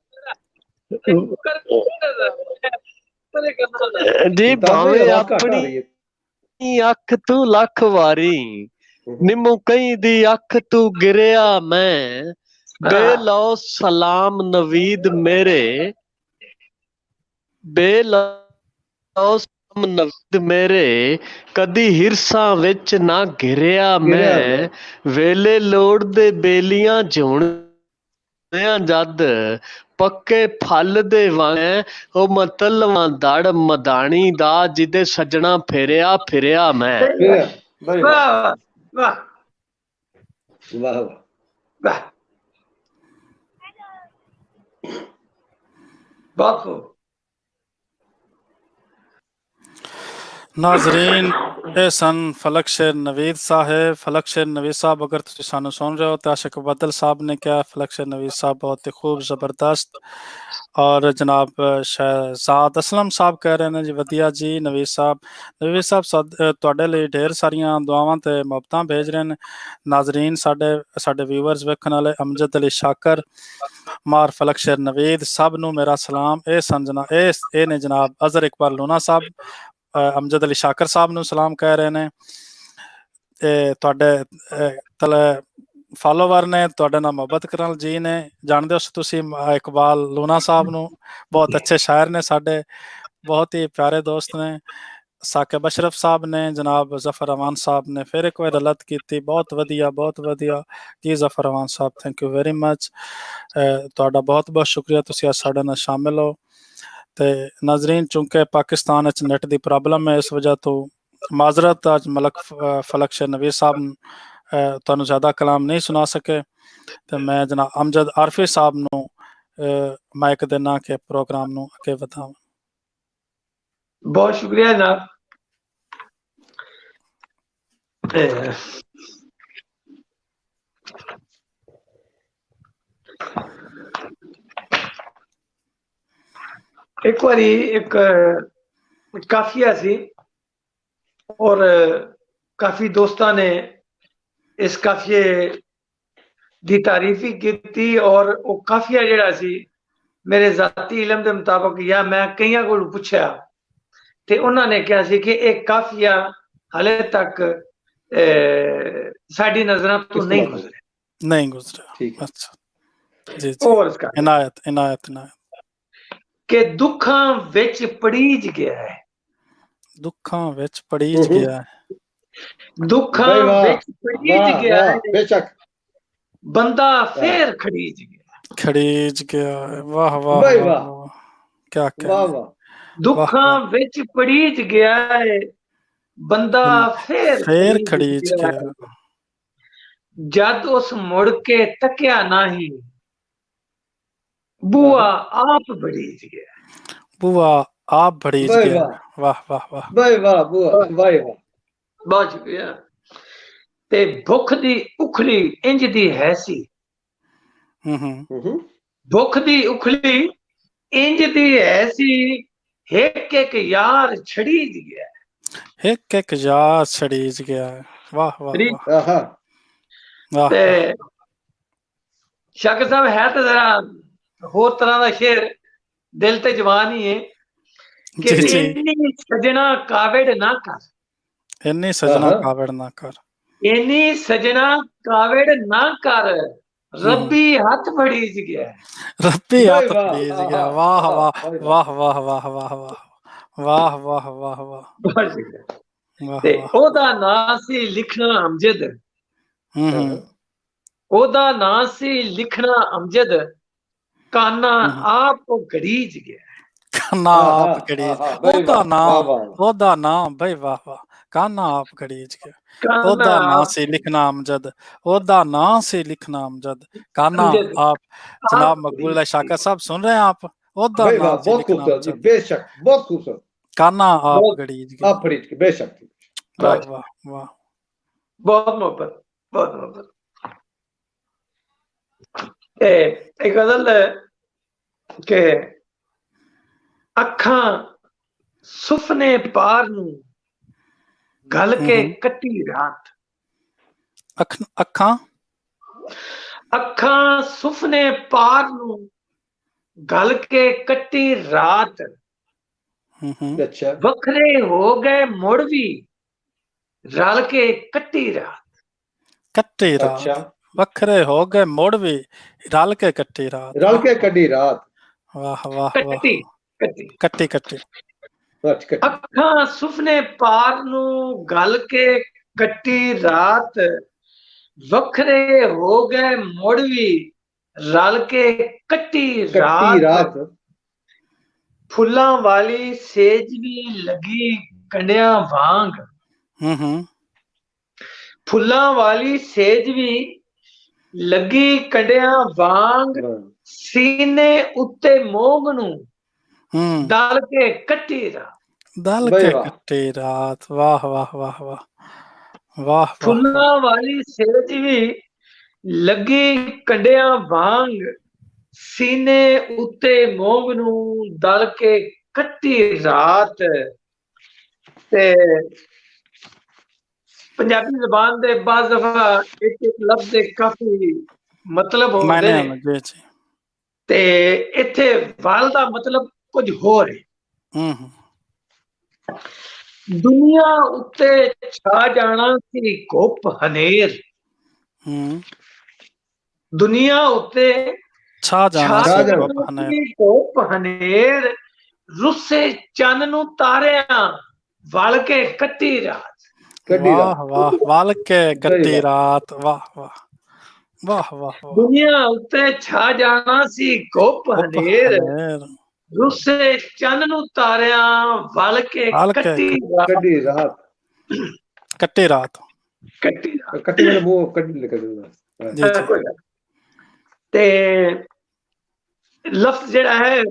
ਜੀ ਭਾਵੇਂ ਆਪਣੀ ਅੱਖ ਤੂੰ ਲੱਖ ਵਾਰੀ ਨਿੰਮੂ ਕਈ ਦੀ ਅੱਖ ਤੂੰ ਗਿਰਿਆ ਮੈਂ। ਬੇਲੋ ਸਲਾਮ ਨਵੀਦ ਮੇਰੇ ਬੇਲੋ ਸਲਾਮ ਨਵੀਦ ਮੇਰੇ ਕਦੀ ਹਿਰਸਾਂ ਵਿੱਚ ਨਾ ਘਿਰਿਆ ਮੈਂ। ਵੇਲੇ ਲੋੜ ਦੇ ਬੇਲੀਆਂ ਝੁਣਿਆ ਜਦ ਪੱਕੇ ਫਲ ਦੇ ਵਾਂਗ ਉਹ ਮਤਲਵਾਂ ਧੜ ਮਧਾਣੀ ਦਾ ਜਿੱਦੇ ਸਜਣਾ ਫੇਰਿਆ ਫਿਰਿਆ ਮੈਂ। ਵਾਹ ਵਾਹ ਵਾਹ ਵਾਹ ਵਾਹ। ਬਹੁਤ ਖੂਬ। ਨਾਜ਼ਰੀਨ, ਇਹ ਸਨ ਫਲਕ ਸ਼ੇਰ ਨਵੀਦ ਸਾਹਿਬ। ਫਲਕ ਸ਼ੇਰ ਨਵੀਦ ਸਾਹਿਬ ਅਗਰ ਤੁਸੀਂ ਸਾਨੂੰ ਸੁਣ ਰਹੇ ਹੋ ਤਾਂ ਆਸ਼ਿਕ ਬਦਲ ਸਾਹਿਬ ਨੇ ਕਿਹਾ ਫਲਕ ਸ਼ੇਰ ਨਵੀਦ ਸਾਹਿਬ ਬਹੁਤ ਹੀ ਖੂਬ ਜ਼ਬਰਦਸਤ। ਔਰ ਜਨਾਬ ਸ਼ਹਿਜ਼ਾਦ ਅਸਲਮ ਸਾਹਿਬ ਕਹਿ ਰਹੇ ਨੇ ਜੀ ਵਧੀਆ ਜੀ ਨਵੀਦ ਸਾਹਿਬ। ਨਵੀਦ ਸਾਹਿਬ ਤੁਹਾਡੇ ਲਈ ਢੇਰ ਸਾਰੀਆਂ ਦੁਆਵਾਂ ਤੇ ਮੁਹੱਬਤਾਂ ਭੇਜ ਰਹੇ ਨੇ ਨਾਜ਼ਰੀਨ। ਸਾਡੇ ਵਿਊਅਰਸ ਵੇਖਣ ਵਾਲੇ ਅਮਜਦ ਅਲੀ ਸ਼ਾਕਰ ਮਾਰ ਫਲਕ ਸ਼ੇਰ ਨਵੀਦ ਸਭ ਨੂੰ ਮੇਰਾ ਸਲਾਮ। ਇਹ ਨੇ ਜਨਾਬ ਅਜ਼ਹਰ ਇਕਬਾਲ ਲੂਣਾ ਸਾਹਿਬ ਅਮਜਦ ਅਲੀ ਸ਼ਾਕਰ ਸਾਹਿਬ ਨੂੰ ਸਲਾਮ ਕਹਿ ਰਹੇ ਨੇ। ਤੁਹਾਡੇ ਫਾਲੋਵਰ ਨੇ, ਤੁਹਾਡੇ ਨਾਲ ਮੁਹੱਬਤ ਕਰਨ ਜੀ ਨੇ। ਜਾਣਦੇ ਹੋ ਤੁਸੀਂ ਇਕਬਾਲ ਲੂਣਾ ਸਾਹਿਬ ਨੂੰ, ਬਹੁਤ ਅੱਛੇ ਸ਼ਾਇਰ ਨੇ, ਸਾਡੇ ਬਹੁਤ ਹੀ ਪਿਆਰੇ ਦੋਸਤ ਨੇ। ਸਾਕਿਬ ਅਸ਼ਰਫ ਸਾਹਿਬ ਨੇ, ਜਨਾਬ ਜ਼ਫਰ ਰਵਾਨ ਸਾਹਿਬ ਨੇ ਫਿਰ ਇੱਕ ਵਾਰ ਰਲਤ ਕੀਤੀ। ਬਹੁਤ ਵਧੀਆ ਬਹੁਤ ਵਧੀਆ ਜੀ ਜ਼ਫਰ ਰਵਾਨ ਸਾਹਿਬ, ਥੈਂਕ ਯੂ ਵੈਰੀ ਮਚ। ਤੁਹਾਡਾ ਬਹੁਤ ਬਹੁਤ ਸ਼ੁਕਰੀਆ, ਤੁਸੀਂ ਅੱਜ ਸਾਡੇ ਨਾਲ ਸ਼ਾਮਿਲ ਹੋ। ਤੇ ਨਾਜ਼ਰੀਨ, ਚੂੰਕਿ ਪਾਕਿਸਤਾਨ ਵਿੱਚ ਨੈਟ ਦੀ ਪ੍ਰੋਬਲਮ ਹੈ, ਇਸ ਵਜ੍ਹਾ ਤੋਂ ਮਾਜ਼ਰਤ ਅੱਜ ਫਲਕ ਸ਼ੇਰ ਨਵੀਦ ਸਾਹਿਬ ਤੁਹਾਨੂੰ ਜ਼ਿਆਦਾ ਕਲਾਮ ਨਹੀਂ ਸੁਣਾ ਸਕੇ। ਤੇ ਮੈਂ ਜਨਾਬ ਅਮਜਦ ਆਰਫੀ ਸਾਹਿਬ ਨੂੰ ਮਾਈਕ ਦੇਣਾ ਕਿ ਪ੍ਰੋਗਰਾਮ ਨੂੰ ਅੱਗੇ ਵਧਾਵਾਂ। ਬਹੁਤ ਸ਼ੁਕਰੀਆ ਜਨਾਬ। ਇੱਕ ਵਾਰੀ ਇੱਕ ਕਾਫੀਆ ਸੀ ਔਰ ਕਾਫੀ ਦੋਸਤਾਂ ਨੇ ਇਸ ਕਾਫੀਏ ਦੀ ਤਾਰੀਫ ਹੀ ਕੀਤੀ ਔਰ ਉਹ ਕਾਫੀਆ ਜਿਹੜਾ ਸੀ ਮੇਰੇ ਜ਼ਾਤੀ ਇਲਮ ਦੇ ਮੁਤਾਬਕ ਜਾਂ ਮੈਂ ਕਈਆਂ ਕੋਲੋਂ ਪੁੱਛਿਆ ਤੇ ਉਹਨਾਂ ਨੇ ਕਿਹਾ ਸੀ ਕਿ ਇਹ ਕਾਫੀਆ ਹਾਲੇ ਤੱਕ ਸਾਡੀ ਨਜ਼ਰਾਂ ਤੋਂ ਨਹੀਂ ਗੁਜ਼ਰਿਆ। ਠੀਕ, ਅੱਛਾ ਜੀ ਔਰ ਇਨਾਇਤ ਕਿ ਦੁੱਖਾਂ ਵਿੱਚ ਪੜੀਜ ਗਿਆ ਹੈ। ਦੁੱਖਾਂ ਵਿੱਚ ਪੜੀਜ ਗਿਆ ਹੈ। ਦੁੱਖਾਂ ਵਿੱਚ ਪੜੀਜ ਗਿਆ ਹੈ, ਬੇਸ਼ੱਕ ਬੰਦਾ ਫੇਰ ਖੜੀਜ ਗਿਆ। ਵਾਹ ਵਾਹ ਵਾਹ, ਕਿਆ ਵਾਹ ਵਾਹ। ਦੁੱਖਾਂ ਵਿੱਚ ਪੜੀਜ ਗਿਆ ਹੈ, ਬੰਦਾ ਫੇਰ ਖੜੀਜ ਗਿਆ। ਜਦ ਉਸ ਮੁੜ ਕੇ ਤੱਕਿਆ ਨਹੀਂ, ਬੂਆ ਆਪ ਬੜੀਜ ਗਿਆ। ਬੂਆ ਆਪ ਬੜੀਜ ਗਿਆ। ਵਾਹ ਵਾਹ ਵਾਹ ਵਾਹ ਬੂਆ ਵਾਹ ਵਾਹ। ਬਹੁਤ ਸ਼ੁਕਰੀਆ। ਤੇ ਭੁੱਖ ਦੀ ਉਖਲੀ ਇੰਜ ਦੀ ਹੈ ਸੀ। ਭੁੱਖ ਦੀ ਉਖਲੀ ਇੰਜ ਦੀ ਹੈ ਸੀ, ਇੱਕ ਇੱਕ ਯਾਰ ਛੜੀਜ ਗਿਆ। ਇੱਕ ਇੱਕ ਯਾਰ ਛੜੀਜ ਗਿਆ। ਵਾਹ ਵਾਹ ਵਾਹ। ਤੇ ਸ਼ਾਕਰ ਸਾਹਿਬ ਹੈ ਤਾਂ ਜ਼ਰਾ ਹੋਰ ਤਰ੍ਹਾਂ ਦਾ ਸ਼ੇਰ, ਦਿਲ ਤੇ ਜਵਾਨ ਹੀ ਹੈ ਕਿ ਇੰਨੀ ਸਜਣਾ ਕਾਵੜ ਨਾ ਕਰ, ਇੰਨੀ ਸਜਣਾ ਕਾਵੜ ਨਾ ਕਰ, ਇੰਨੀ ਸਜਣਾ ਕਾਵੜ ਨਾ ਕਰ, ਰੱਬੀ ਹੱਥ ਫੜੀਜ ਗਿਆ। ਰੱਬੀ ਹੱਥ ਫੜੀਜ ਗਿਆ। ਵਾਹ ਵਾਹ ਵਾਹ ਵਾਹ ਵਾਹ ਵਾਹ ਵਾਹ। ਵਾਹ ਵਾਹ ਵਾਹ ਵਾਹ ਬਹੁਤ ਸ਼ੁਕਰੀਆ। ਵਾਹ ਤੇ ਵਾਹ। ਉਹਦਾ ਨਾਂ ਸੀ ਲਿਖਣਾ ਅਮਜਦ। ਉਹਦਾ ਨਾਂ ਸੀ ਲਿਖਣਾ ਅਮਜਦ, ਕਾਨਾ ਆਪ ਗੜੀਜ ਗਿਆ। ਕਾਨਾ ਆਪ ਗੜੀਜ, ਉਹਦਾ ਨਾਂ ਬਈ ਵਾਹ ਵਾਹ, ਕਾਨਾ ਆਪ ਗੜੀਜ ਗਿਆ। ਉਹਦਾ ਨਾਂ ਸੀ ਲਿਖਣਾ ਅਮਜਦ, ਉਹਦਾ ਨਾਂ ਸੀ ਲਿਖਣਾ ਅਮਜਦ, ਕਾਨਾ ਆਪ। जनाब मकबूल शाकर साहब सुन रहे हैं आप? ਉਹਦਾ ਨਾਂ ਸੀ ਲਿਖਣਾ ਅਮਜਦ, बेशक बहुत खूबसूरत, ਕਾਨਾ ਆਪ ਗੜੀਜ ਗਿਆ। आप फरीद के बेशक। वाह वाह वाह, बहुत मोहब्बत, बहुत मोहब्बत। एक गजल है कि ਅੱਖਾਂ ਸੁਪਨੇ ਪਾਰ ਨੂੰ ਗਲ ਕੇ ਕੱਟੀ ਰਾਤ। ਅੱਖਾਂ ਅੱਖਾਂ ਸੁਪਨੇ ਪਾਰ ਨੂੰ ਗਲ ਕੇ ਕੱਟੀ ਰਾਤ। अच्छा, ਵੱਖਰੇ ਹੋ ਗਏ ਮੁੜ ਵੀ ਰਲ ਕੇ ਕੱਟੀ ਰਾਤ। ਕੱਟੀ ਰਾਤ, अच्छा, ਵੱਖਰੇ ਹੋ ਗਏ ਮੁੜ ਵੀ ਰਲ ਕੇ ਕੱਟੀ ਰਾਤ। रल के कड़ी रात, ਵਾਹ ਵਾਹ ਵਾਹ, ਕੱਟੀ ਕੱਟੀ ਕੱਟੀ ਕੱਟੀ। ਅੱਖਾਂ ਸੁਪਨੇ ਪਾਰ ਨੂੰ ਗਲ ਕੇ ਕੱਟੀ ਰਾਤ। ਵੱਖਰੇ ਹੋ ਗਏ ਮੁੜ ਵੀ ਰਲ ਕੇ ਕੱਟੀ ਰਾਤ। ਫੁੱਲਾਂ ਵਾਲੀ ਸੇਜ ਵੀ ਲੱਗੀ ਕੰਡਿਆਂ ਵਾਂਗ। ਫੁੱਲਾਂ ਵਾਲੀ ਸੇਜ ਵੀ ਲੱਗੀ ਕੰਡਿਆਂ ਵਾਂਗ। ਸੀਨੇ ਉੱਤੇ ਮੋਗ ਨੂੰ ਦਲ ਕੇ ਕੱਟੀ ਰਾਤ। ਦਲ ਕੇ ਕੱਟੀ ਰਾਤ, ਵਾਹ ਵਾਹ ਵਾਹ ਵਾਹ ਵਾਹ। ਫੁੱਲਾਂ ਵਾਲੀ ਸੇਜ ਵੀ ਲੱਗੀ ਕੰਡਿਆਂ ਵਾਂਗ। ਸੀਨੇ ਉੱਤੇ ਮੋਗ ਨੂੰ ਦਲ ਕੇ ਕੱਟੀ ਰਾਤ। ਤੇ ਪੰਜਾਬੀ ਜ਼ਬਾਨ ਦੇ ਬਾਜ਼ ਦਫਾ ਇੱਕ ਲਫ਼ਜ਼ ਦੇ ਕਾਫੀ ਮਤਲਬ ਹੁੰਦੇ ਨੇ, ਤੇ ਇੱਥੇ ਵਾਲ ਦਾ ਮਤਲਬ ਕੁਝ ਹੋਰ ਹੈ। ਦੁਨੀਆ ਉੱਤੇ ਛਾ ਜਾਣਾ ਸੀ ਘੁੱਪ ਹਨੇਰ। ਦੁਨੀਆ ਉੱਤੇ ਛਾ ਜਾਣਾ ਸੀ ਘੁੱਪ ਹਨੇਰ। ਰੁੱਸੇ ਚੰਨ ਨੂੰ ਤਾਰਿਆਂ ਵਲ ਕੇ ਕੱਟੀ ਰਾਤ। ਵਾਹ ਵਾਹ, ਵਲ ਕੇ ਕੱਟੀ ਰਾਤ, ਵਾਹ ਵਾਹ ਵਾਹ ਵਾਹ। ਦੁਨੀਆ ਉੱਤੇ ਛਾ ਜਾਣਾ ਸੀ ਘੁੱਪ ਹਨੇਰ। ਰੁੱਸੇ ਚੰਨ ਨੂੰ ਤਾਰਿਆਂ ਵਲ ਕੇ ਕੱਟੀ ਰਾਤ। ਕੱਟੀ ਰਾਤ, ਕੱਟੀ ਵਾਲਾ ਮੂੰਹ ਕੱਢ ਲਿਆ। ਤੇ ਲਫ਼ਜ਼ ਜਿਹੜਾ ਹੈ,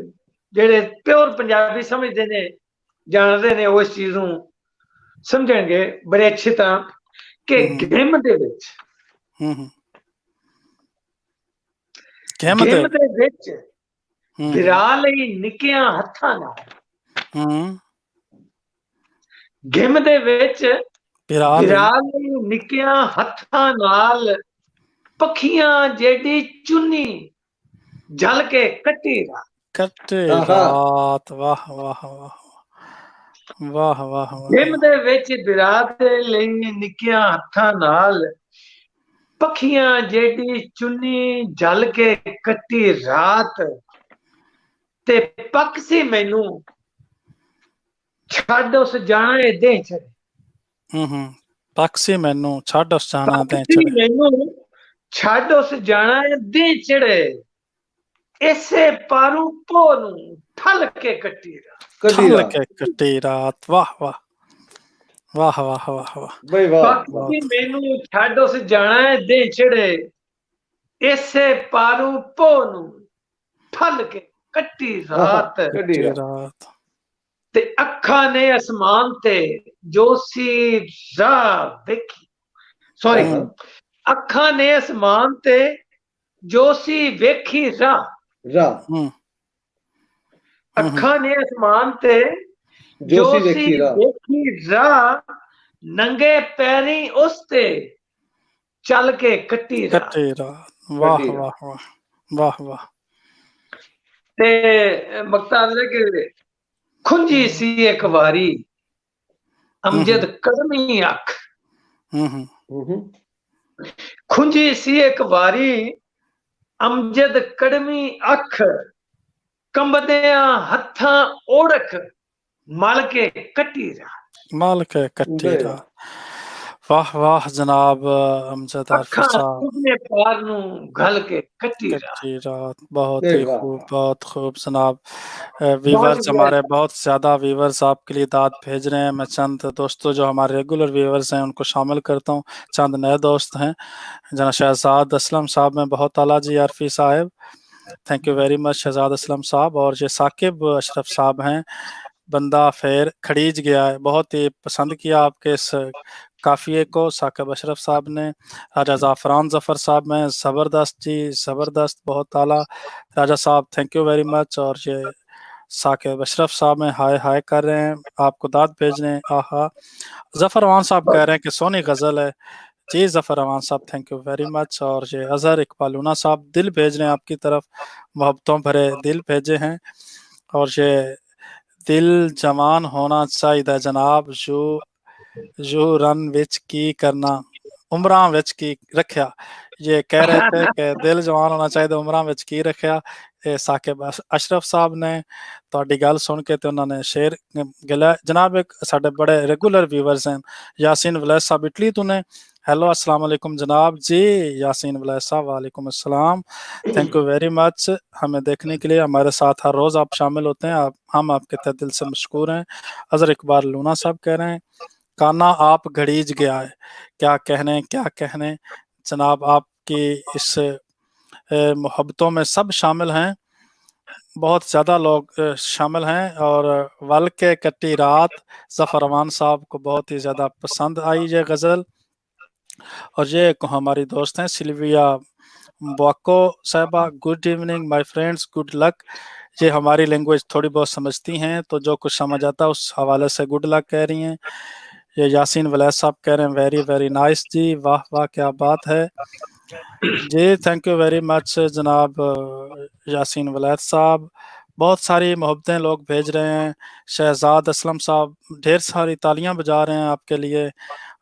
ਜਿਹੜੇ ਪਿਓਰ ਪੰਜਾਬੀ ਸਮਝਦੇ ਨੇ, ਜਾਣਦੇ ਨੇ, ਉਹ ਇਸ ਚੀਜ਼ ਨੂੰ ਸਮਝਣਗੇ ਬੜੇ ਅੱਛੀ ਤਰ੍ਹਾਂ ਕਿ ਗੇਮ ਦੇ ਵਿੱਚ ਵਿਰਾ ਲਈ ਨਿੱਕੀਆਂ ਹੱਥਾਂ ਨਾਲ। ਗੇਮ ਦੇ ਵਿੱਚ ਵਿਰਾ ਲਈ ਨਿੱਕੀਆਂ ਹੱਥਾਂ ਨਾਲ ਪੱਖੀਆਂ ਜਿਹੜੀ ਚੁੰਨੀ ਜਲ ਕੇ ਕੱਟੀ ਰਾਤ। ਕੱਟੀ ਰਾਤ, ਵਾਹ ਵਾਹ ਵਾਹ ਵਾਹ ਵਾਹ। ਗੇਮ ਦੇ ਵਿੱਚ ਵਿਰਾ ਦੇ ਲਈ ਨਿੱਕੀਆਂ ਹੱਥਾਂ ਨਾਲ ਪੱਖੀਆਂ ਜਿਹੜੀ ਚੁੰਨੀ ਜਲ ਕੇ ਕੱਟੀ ਰਾਤ। ਤੇ ਪੱਕ ਸੀ ਮੈਨੂੰ ਛੱਡ ਉਸ ਜਾਣਾ ਦੇ ਛੜੇ। ਪੱਕ ਸੀ ਮੈਨੂੰ ਛੱਡ ਉਸ ਜਾਣਾ ਦੇ ਛੜੇ। ਮੈਨੂੰ ਛੱਡ ਉਸ ਜਾਣਾ ਦੇ ਛੜੇ। ਇਸੇ ਪਾਰੂ ਪੋ ਨੂੰ ਠੱਲ ਕੇ ਕੱਟੀ ਰਾਤ। ਠੱਲ ਕੇ ਕੱਟੀ ਰਾਤ, ਵਾਹ ਵਾਹ ਵਾਹ ਵਾਹ ਵਾਹ ਵਾਹ। ਪੱਕ ਸੀ ਮੈਨੂੰ ਛੱਡ ਉਸ ਜਾਣਾ ਦੇ ਛੜੇ। ਇਸੇ ਪਾਰੂ ਪੋ ਨੂੰ ਠੱਲ ਕੇ ਕੱਟੀ ਰਾਤ। ਤੇ ਅੱਖਾਂ ਨੇ ਅਸਮਾਨ ਤੇ ਜੋ ਸੀ ਰਾਹ ਵੇਖੀ। ਸੌਰੀ, ਅੱਖਾਂ ਨੇ ਅਸਮਾਨ ਤੇ ਜੋ ਸੀ ਵੇਖੀ ਰਾਹ। ਅੱਖਾਂ ਨੇ ਅਸਮਾਨ ਤੇ ਜੋ ਸੀ ਵੇਖੀ ਰਾਹ। ਨੰਗੇ ਪੈਰੀ ਉਸ ਤੇ ਚੱਲ ਕੇ ਕੱਟੀ ਰਾਤ। ਵਾਹ ਵਾਹ ਵਾਹ ਵਾਹ ਵਾਹ। ਤੇ ਮਕਤਾਬ ਕਿ ਖੁੰਝੀ ਸੀ ਇੱਕ ਵਾਰੀ ਅਮਜਦ ਕਦਮੀ ਅੱਖ। ਖੁੰਝੀ ਸੀ ਇੱਕ ਵਾਰੀ ਅਮਜਦ ਕੜਮੀ ਅੱਖ। ਕੰਬਦਿਆਂ ਹੱਥਾਂ ਓੜਕ مال کے کٹی رات، مال کے کٹی رات. واہ واہ جناب امجد عارفی صاحب. اپنے پار نو گھل کے کٹی رات. کٹی رات. بہت ہی خوب، بہت خوب جناب. ویورز ہمارے بہت زیادہ ویورز آپ کے لیے داد بھیج رہے ہیں. میں چند دوستوں جو ہمارے ریگولر ویورز ہیں ان کو شامل کرتا ہوں. چند نئے دوست ہیں. جناب شہزاد اسلم صاحب میں بہت اعلیٰ جی عارفی صاحب، thank you very much Shahzad Aslam صاحب. اور یہ ثاقب اشرف صاحب ہیں، بندہ فیر کھڑیج گیا ہے. بہت ہی پسند کیا آپ کے اس قافیے کو ثاقب اشرف صاحب نے. راجہ زعفران ظفر صاحب میں زبردست جی، زبردست، بہت اعلیٰ. راجہ صاحب تھینک یو ویری مچ. اور یہ ثاقب اشرف صاحب میں ہائے ہائے کر رہے ہیں، آپ کو داد بھیج رہے ہیں. آہا. ظفر امان صاحب کہہ رہے ہیں کہ سونی غزل ہے. جی ظفر امان صاحب تھینک یو ویری مچ. اور یہ اظہر اقبال لونا صاحب دل بھیج رہے ہیں آپ کی طرف، محبتوں بھرے دل بھیجے ہیں. اور یہ دل جوان ہونا چاہیے جناب، جو رن وچ کی کرنا عمراں وچ کی رکھیا. یہ کہہ رہے تھے کہ دل جوان ہونا چاہیے عمراں وچ کی رکھیا. ثاقب اشرف صاحب نے تہاڈی گل سن کے تے انہوں نے شعر گلا. جناب ایک ساڈے بڑے ریگولر ویورز ہیں یاسین ولیس صاحب اٹلی تو نے. ہیلو السلام علیکم جناب. جی یاسین ولیس صاحب وعلیکم السلام، تھینک یو ویری مچ ہمیں دیکھنے کے لیے. ہمارے ساتھ ہر روز آپ شامل ہوتے ہیں، ہم آپ کے تہ دل سے مشکور ہیں. اظہر اقبال لونا صاحب کہہ رہے ہیں کانا آپ گھڑیج گیا ہے. کیا کہنے جناب، آپ کی اس محبتوں میں سب شامل ہیں، بہت زیادہ لوگ شامل ہیں. اور ول کے کٹی رات ظفر امان صاحب کو بہت ہی زیادہ پسند آئی یہ غزل. اور یہ ہماری دوست ہیں سلویا بواکو صاحبہ، good evening my friends, good luck. یہ ہماری لینگویج تھوڑی بہت سمجھتی ہیں تو جو کچھ سمجھ آتا ہے اس حوالے سے گڈ لک کہہ رہی ہیں. یہ یاسین ولیس صاحب کہہ رہے ہیں ویری ویری نائس جی، واہ واہ کیا بات ہے. جی تھینک یو ویری مچ جناب یاسین ولیس صاحب. بہت ساری محبتیں لوگ بھیج رہے ہیں. شہزاد اسلم صاحب ڈھیر ساری تالیاں بجا رہے ہیں آپ کے لیے.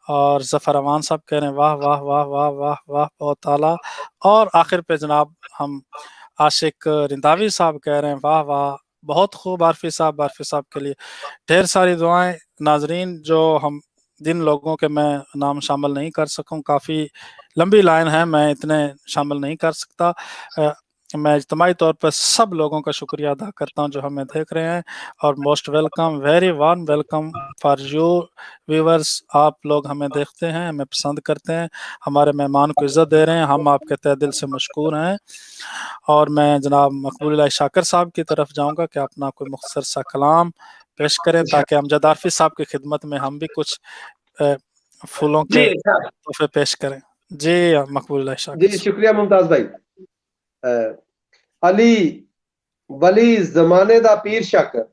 اور ظفر امان صاحب کہہ رہے ہیں واہ واہ واہ واہ واہ واہ بہت اعلیٰ. اور آخر پہ جناب ہم عاشق رنداوی صاحب کہہ رہے ہیں واہ واہ بہت خوب عارفی صاحب. عارفی صاحب کے لیے ڈھیر ساری دعائیں. ناظرین جو ہم جن لوگوں کے میں نام شامل نہیں کر سکوں، کافی لمبی لائن ہے، میں اتنے شامل نہیں کر سکتا. میں اجتماعی طور پر سب لوگوں کا شکریہ ادا کرتا ہوں جو ہمیں دیکھ رہے ہیں. اور most welcome, very warm welcome for you viewers. آپ لوگ ہمیں دیکھتے ہیں، ہمیں پسند کرتے ہیں، ہمارے مہمان کو عزت دے رہے ہیں، ہم آپ کے تہ دل سے مشکور ہیں. اور میں جناب مقبول اللہ شاکر صاحب کی طرف جاؤں گا کہ اپنا کوئی مختصر سا کلام پیش کریں تاکہ امجد عارفی صاحب کی خدمت میں ہم بھی کچھ پھولوں کے تحفے پیش کریں. جی مقبول اللہ شاکر. جی شکریہ ممتاز بھائی. علی ولی زمانے دا پیر شاکر.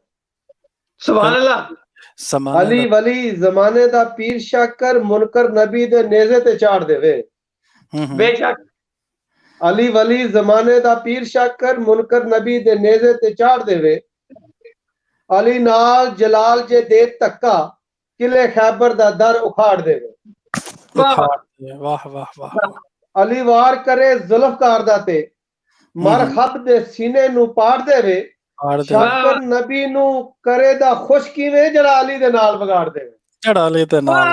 سبحان اللہ. علی ولی زمانے دا پیر شاکر، منکر نبی دے نیزے تے چاڑ دے وے. بے شک. علی ولی زمانے دا پیر شاکر، منکر نبی دے نیزے تے چاڑ دے وے. علی نال جلال جے دے تکا، قلعے خیبر دا در اکھاڑ دے وے. واہ واہ واہ. علی وار کرے ذوالفقار دا تے مرحب دے سینے نو پاڑ دے وے. شاکر نبی نو کرے دا خوش کیویں جڑا علی دے نال بگاڑ دے وے. جڑا علی دے نال.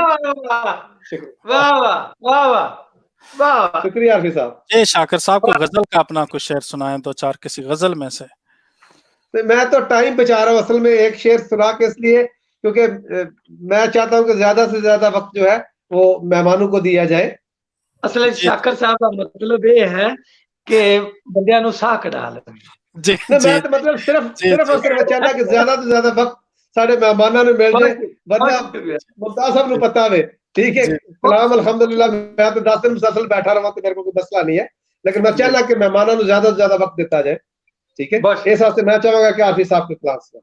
واہ واہ واہ واہ. شکریہ عارفی صاحب. یہ شاکر صاحب کو غزل کا اپنا کچھ شعر سنائیں دو چار کسی غزل میں سے. میں تو ٹائم بچا رہا ہوں اصل میں ایک شعر سنا کے، اس لیے کیونکہ میں چاہتا ہوں کہ زیادہ سے زیادہ وقت جو ہے وہ مہمانوں کو دیا جائے. اصل شاکر صاحب کا مطلب یہ ہے کہ بندیاں نو ساہ کڈا لے. جی میں تو مطلب صرف اور صرف چاہتا کہ زیادہ سے زیادہ وقت سارے مہمانوں نے مل جائے، ورنہ ممتاز صاحب نو پتا ہوئے. ٹھیک ہے کلام الحمدللہ میں تو 10 دن مسلسل بیٹھا رہا ہوں تو میرے کو کوئی مسئلہ نہیں ہے، لیکن میں چاہنا کہ مہمانوں کو زیادہ سے زیادہ وقت دیتا جائے. ٹھیک ہے اس واسطے میں چاہوں گا کہ عارفی صاحب کی کلاس میں.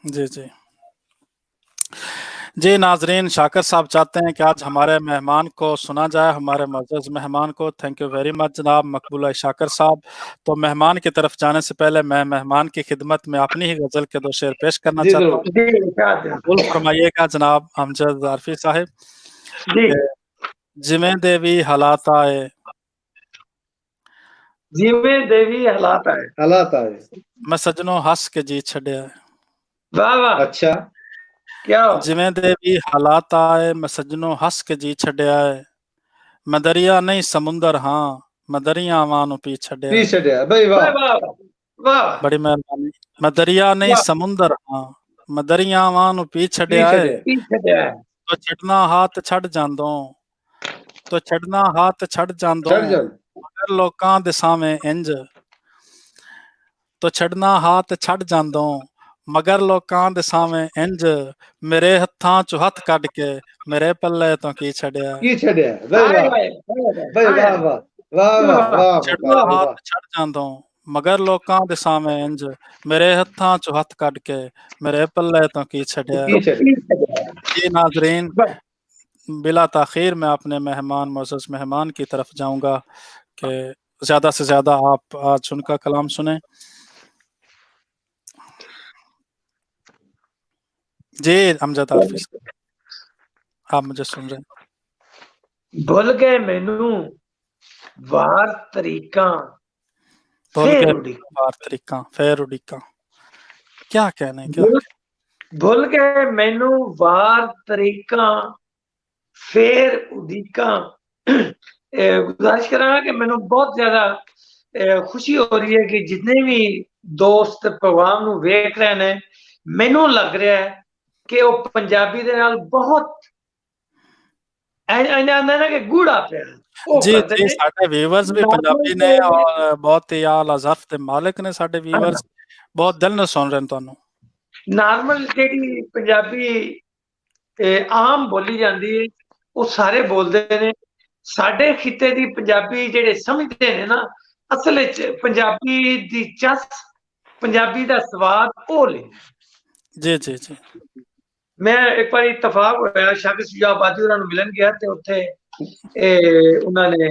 جی جی جی ناظرین، شاکر صاحب چاہتے ہیں کہ آج ہمارے مہمان کو سنا جائے، ہمارے معزز مہمان کو. تھینک یو ویری مچ جناب مقبول شاکر صاحب. تو مہمان کی طرف جانے سے پہلے میں مہمان کی خدمت میں اپنی ہی غزل کے 2 شعر پیش کرنا چاہتا ہوں. قبول فرمائیے گا جناب امجد عارفی صاحب. جویں دیوی حالات آئے، جیویں دیوی حالات آئے، حالات آئے، میں سجنوں ہس کے جی چھڈیا ہے. واہ واہ. اچھا ਜਿਵੇਂ ਦੇ ਵੀ ਹਾਲਾਤ ਆਏ ਮੈਂ ਸੱਜਣੋਂ ਹੱਸ ਕੇ ਜੀ ਛੱਡਿਆ ਏ, ਮੈਂ ਦਰਿਆ ਨਹੀਂ ਸਮੁੰਦਰ ਹਾਂ, ਮੈਂ ਦਰਿਆਵਾਂ ਨੂੰ ਪੀ ਛੱਡਿਆ ਪੀ ਛੱਡਿਆ। ਬਈ ਵਾਹ ਵਾਹ, ਬੜੀ ਮਿਹਰਬਾਨੀ। ਮੈਂ ਦਰਿਆ ਨਹੀਂ ਸਮੁੰਦਰ ਹਾਂ, ਮੈਂ ਦਰਿਆਵਾਂ ਨੂੰ ਪੀ ਛੱਡਿਆ ਏ, ਤੋ ਛੱਡਣਾ ਹੱਥ ਛੱਡ ਜਾਂਦੋਂ, ਤੋ ਛੱਡਣਾ ਹੱਥ ਛੱਡ ਜਾਂਦੋਂ, ਮਗਰ ਲੋਕਾਂ ਦੇ ਸਾਵੇਂ ਇੰਜ, ਤੋ ਛੱਡਣਾ ਹੱਥ ਛੱਡ ਜਾਂਦੋਂ, ਮਗਰ ਲੋਕਾਂ ਦੇ ਸਾਵੇਂ ਇੰਜ, ਮੇਰੇ ਹੱਥਾਂ ਚੋਂ ਹੱਥ ਕੱਢ ਕੇ ਮੇਰੇ ਪੱਲੇ ਤੋਂ ਕੀ ਛੱਡਿਆ। ਕੀ ਛੱਡਿਆ। ਬਈ ਵਾਹ ਬਈ ਵਾਹ ਵਾਹ ਵਾਹ ਵਾਹ। ਛੱਡਣਾ ਹੱਥ ਛੱਡ ਜਾਂਦੋਂ, ਮਗਰ ਲੋਕਾਂ ਦੇ ਸਾਵੇਂ ਇੰਜ, ਮੇਰੇ ਹੱਥਾਂ ਚੋਂ ਹੱਥ ਕੱਢ ਕੇ ਮੇਰੇ ਪੱਲੇ ਤੋਂ کی چھڑیا۔ جی ناظرین، بلا تاخیر میں اپنے مہمان معزز مہمان کی طرف جاؤں گا کہ زیادہ سے زیادہ آپ آج ان کا کلام سنیں۔ جی امجد حافظ، آپ مجھے سن رہے ہیں؟ بھول گئے مینوں وار طریقاں پھر اڈیکاں، کیا کہنے، بھول گئے مینوں وار طریقاں پھر اڈیکاں۔ گزارش کراں کہ مینوں بہت زیادہ خوشی ہو رہی ہے کہ جتنے بھی دوست پروگرام نو ویکھ رہے نے، مینوں لگ رہا ہے کہ وہ پنجابی دے نال بہت کہ گوڑا پیا۔ جی جی، ساڈے ویورز بھی پنجابی نے اور بہت ہی اعلیٰ ظرف تے مالک نے، ساڈے ویورز بہت دل نے سن رہے ہیں تانوں۔ نارمل جیڑی پنجابی عام بولی جاندی ہے وہ سارے بولدے نے، ساڈے خطے دی پنجابی جڑے سمجھدے نے نا، اصل وچ پنجابی دی چس، پنجابی دا سواد او لے۔ جی جی جی، میں ایک بار اتفاق ہوا شاکر شجاع آبادی انہوں نے ملن گیا تے اتھے انہوں نے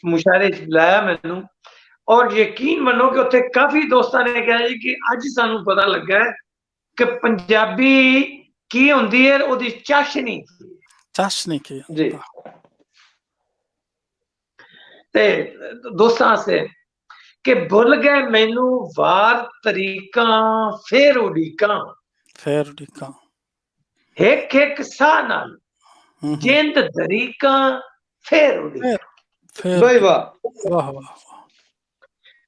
مشاعرے بلایا مینوں، اور یقین منو کہ اتنے کافی دوستاں نے کہا جی کہ اج سانوں پتہ لگا ہے کہ پنجابی کی ہوندی ہے، او دی چاشنی کی جی۔ تے دوستاں سے کہ بھول گئے مینوں وار طریقاں پھر اڈیکاں، ایک ایک ساہ نال جند طریقاں پھر اڈیکاں۔ بھائی واہ واہ واہ،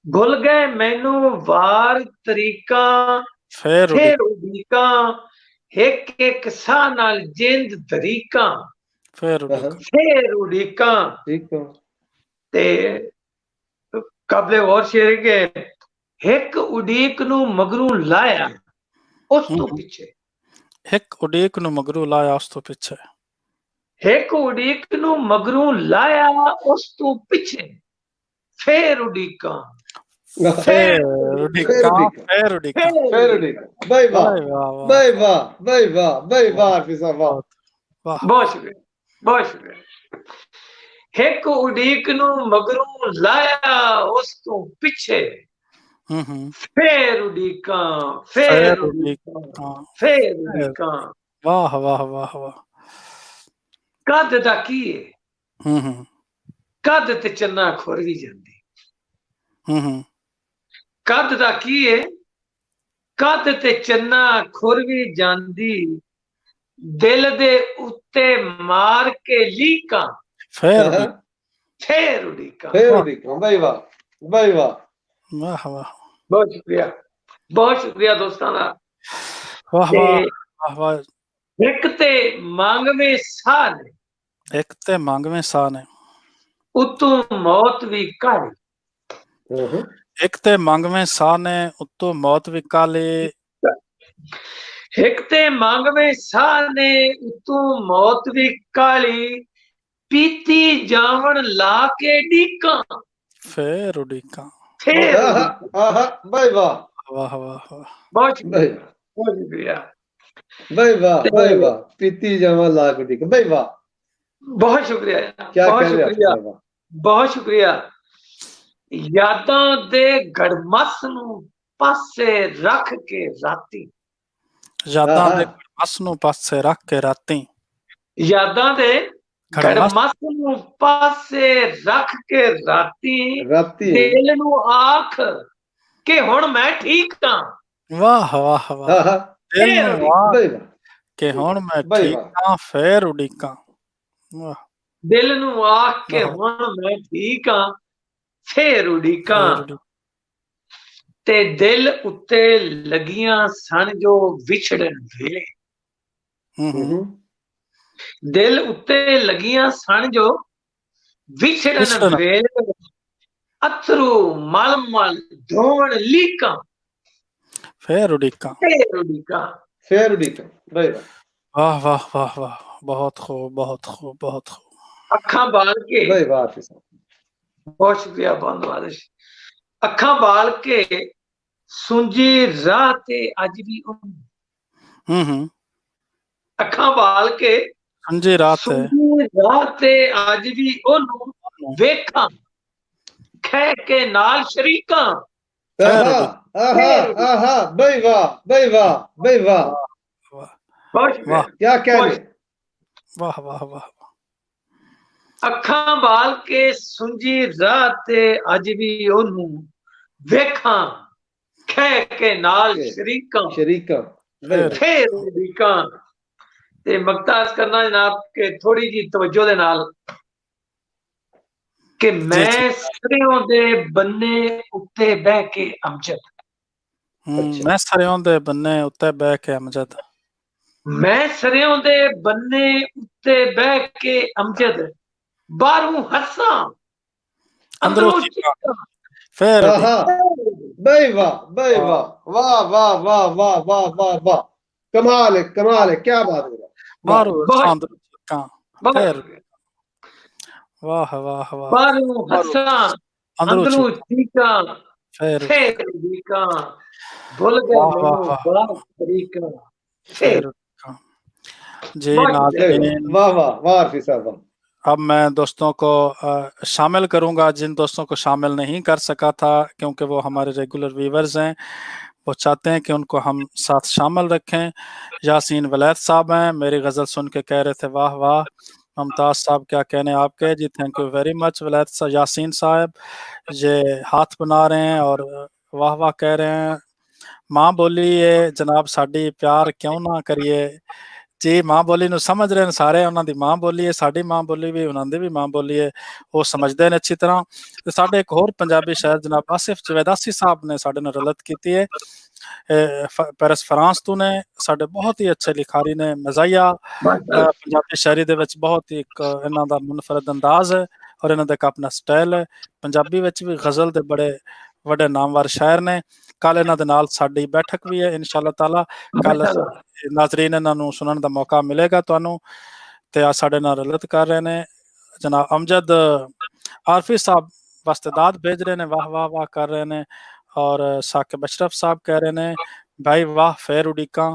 بھول گئے مینوں وار طریقاں پھر اڈیکاں، ایک ایک ساہ نال جند طریقاں پھر اڈیکاں۔ تے قبل اور شعر کے ایک اڈیک نو مگروں لایا اس تو پیچھے، ایک اڈیک نو مگروں لایا اس تو پیچھے، ایک اڈیک نو مگروں لایا اس تو پیچھے، پھر اڈیکاں بھائی واہ بھائی واہ بھائی واہ بھائی واہ حافظ صاحب، بہت شکریہ بہت شکریہ۔ ایک اڈیک نو مگروں لایا اس تو پیچھے، پھر اڈیکاں پھر اڈیکاں پھر اڈیکاں۔ واہ واہ واہ واہ، کد دا کی ہے، کد تے چنا کھور بھی جاندی، کد دا کی ہے، کد تے چنا کھور بھی جاندی، دل دے اتے مار کے لیکاں پھر اڈیکاں۔ بھائی واہ بھائی واہ واہ واہ، بہت شکریہ دوستاں دا۔ واہ واہ واہ، ایک تے مانگویں ساہ نے، ایک تے مانگویں ساہ نے، اتوں موت بھی کالی، ایک تے مانگویں ساہ نے اتوں موت بھی کالی، ایک تے مانگویں ساہ نے اتوں موت بھی کالی، پیتی جاون لا کے ڈیکاں پھر اڈیکاں۔ بھائی واہ واہ واہ واہ، بہت شکریہ بھائی واہ بھائی واہ، پیتی جاواں لا کے ڈیکاں، بھائی واہ بہت شکریہ بہت شکریہ بہت شکریہ۔ یاداں دے گڑمس نو پاسے رکھ کے راتی، یاداں دے گڑمس نو پاسے رکھ کے راتی، یاداں دے گڑمس نو پاسے رکھ کے راتی، دل نو آکھ کہ ہن میں ٹھیک ہاں۔ واہ واہ واہ، دل نو آکھ کہ ہن میں ٹھیک ہاں پھر اڈیکاں دل نو آکھ کے ہن میں ٹھیک ہاں پھر اڈیکاں تے دل اتے لگیاں سن جو وچھڑن ویلے دل اتے لگیاں سن جو وچھڑن ویلے اترو مل مل دھوڑ لیکاں پھر اڈیکاں واہ واہ واہ واہ بہت خوب بہت خوب بہت خوب اکھاں بال کے بہت شکریہ بند وارش اکھاں بال کے سنجی راہ تے اج بھی اکھاں بال کے سنجی رات ہے راہ تے اج بھی اونوں ویکھاں کھے کے نال شریکاں کیا کہنے واہ واہ واہ اکھاں بال کے سنجی راہ تے اج بھی اونوں ویکھاں کھے کے نال شریکاں پھر شریکاں تے مقتاز کرنا جناب کہ تھوڑی جی توجہ دے نال کہ میں سریوں دے بننے اتے بہ کے امجد میں سریوں دے بننے اتے بہ کے امجد میں سریوں دے بننے اتے بہ کے امجد باہروں ہساں اندروں چیکاں پھر بھائی واہ بھائی واہ واہ واہ واہ واہ واہ واہ واہ کمال ہے کیا بات ہے باہروں اندروں چیکاں پھر واہ واہ واہ باہروں ہساں اندروں چیکاں پھر چیکاں بھول گئے مینوں بار طریقاں پھر جی ناظرین واہ واہ واہ حافظ صاحب اب میں دوستوں کو شامل کروں گا جن دوستوں کو شامل نہیں کر سکا تھا کیونکہ وہ ہمارے ریگولر ویورز ہیں وہ چاہتے ہیں کہ ان کو ہم ساتھ شامل رکھیں یاسین ولید صاحب ہیں میری غزل سن کے کہہ رہے تھے واہ واہ ممتاز صاحب کیا کہنے آپ کے جی تھینک یو ویری مچ ولید صاحب یاسین صاحب یہ ہاتھ بنا رہے ہیں اور واہ واہ کہہ رہے ہیں ماں بولی ہے جناب ساڈی پیار کیوں نہ کریے جی ماں بولی نو سمجھ رہے ہیں سارے انہاں دی ماں بولی ہے ساڈی ماں بولی بھی انہاں دی بھی ماں بولی ہے وہ سمجھدے ہیں اچھی طرح تے ساڈے ایک اور پنجابی شاعر جناب آصف جویداسی صاحب نے ساڈے نال رلت کیتی ہے پیرس فرانس تو نے ساڈے بہت ہی اچھے لکھاری نے مزاحیہ پنجابی شاعری دے وچ بہت ہی انہاں دا منفرد انداز ہے اور انہاں دا ایک اپنا سٹائل ہے پنجابی وچ بھی غزل دے بڑے وڈے نامور شاعر نے کل انہاں دے نال ساڈی بیٹھک بھی ہے انشاءاللہ تعالی کل ناظرین انہاں نوں سنن دا موقع ملے گا تانوں تے ساڈے نال رلت کر رہے نے جناب امجد عارفی صاحب واسطے داد بھیج رہے نے واہ واہ واہ کر رہے نے اور ثاقب اشرف صاحب کہہ رہے نے بھائی واہ فیر اڈیکاں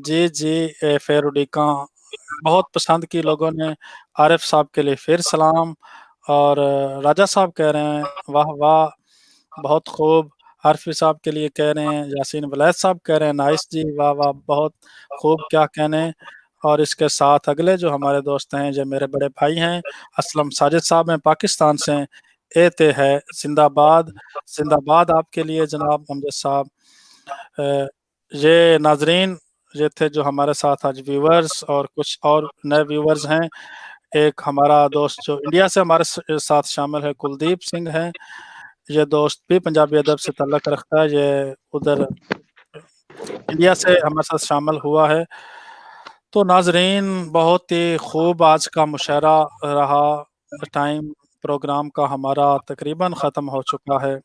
جی فیر اڈیکاں بہت پسند کی لوگوں نے عارف صاحب کے لیے پھر سلام اور راجہ صاحب کہہ رہے ہیں واہ واہ بہت خوب عارفی صاحب کے لیے کہہ رہے ہیں یاسین ولید صاحب کہہ رہے ہیں نائس جی واہ واہ بہت خوب کیا کہنے اور اس کے ساتھ اگلے جو ہمارے دوست ہیں جو میرے بڑے بھائی ہیں اسلم ساجد صاحب ہیں پاکستان سے تے ہے زندہ باد آپ کے لیے جناب امجد صاحب یہ ناظرین یہ تھے جو ہمارے ساتھ آج ویورز اور کچھ اور نئے ویورز ہیں ایک ہمارا دوست جو انڈیا سے ہمارے ساتھ شامل ہے کلدیپ سنگھ ہیں یہ دوست بھی پنجابی ادب سے تعلق رکھتا ہے یہ ادھر انڈیا سے ہمارے ساتھ شامل ہوا ہے تو ناظرین بہت ہی خوب آج کا مشاعرہ رہا ٹائم پروگرام کا ہمارا تقریباً ختم ہو چکا ہے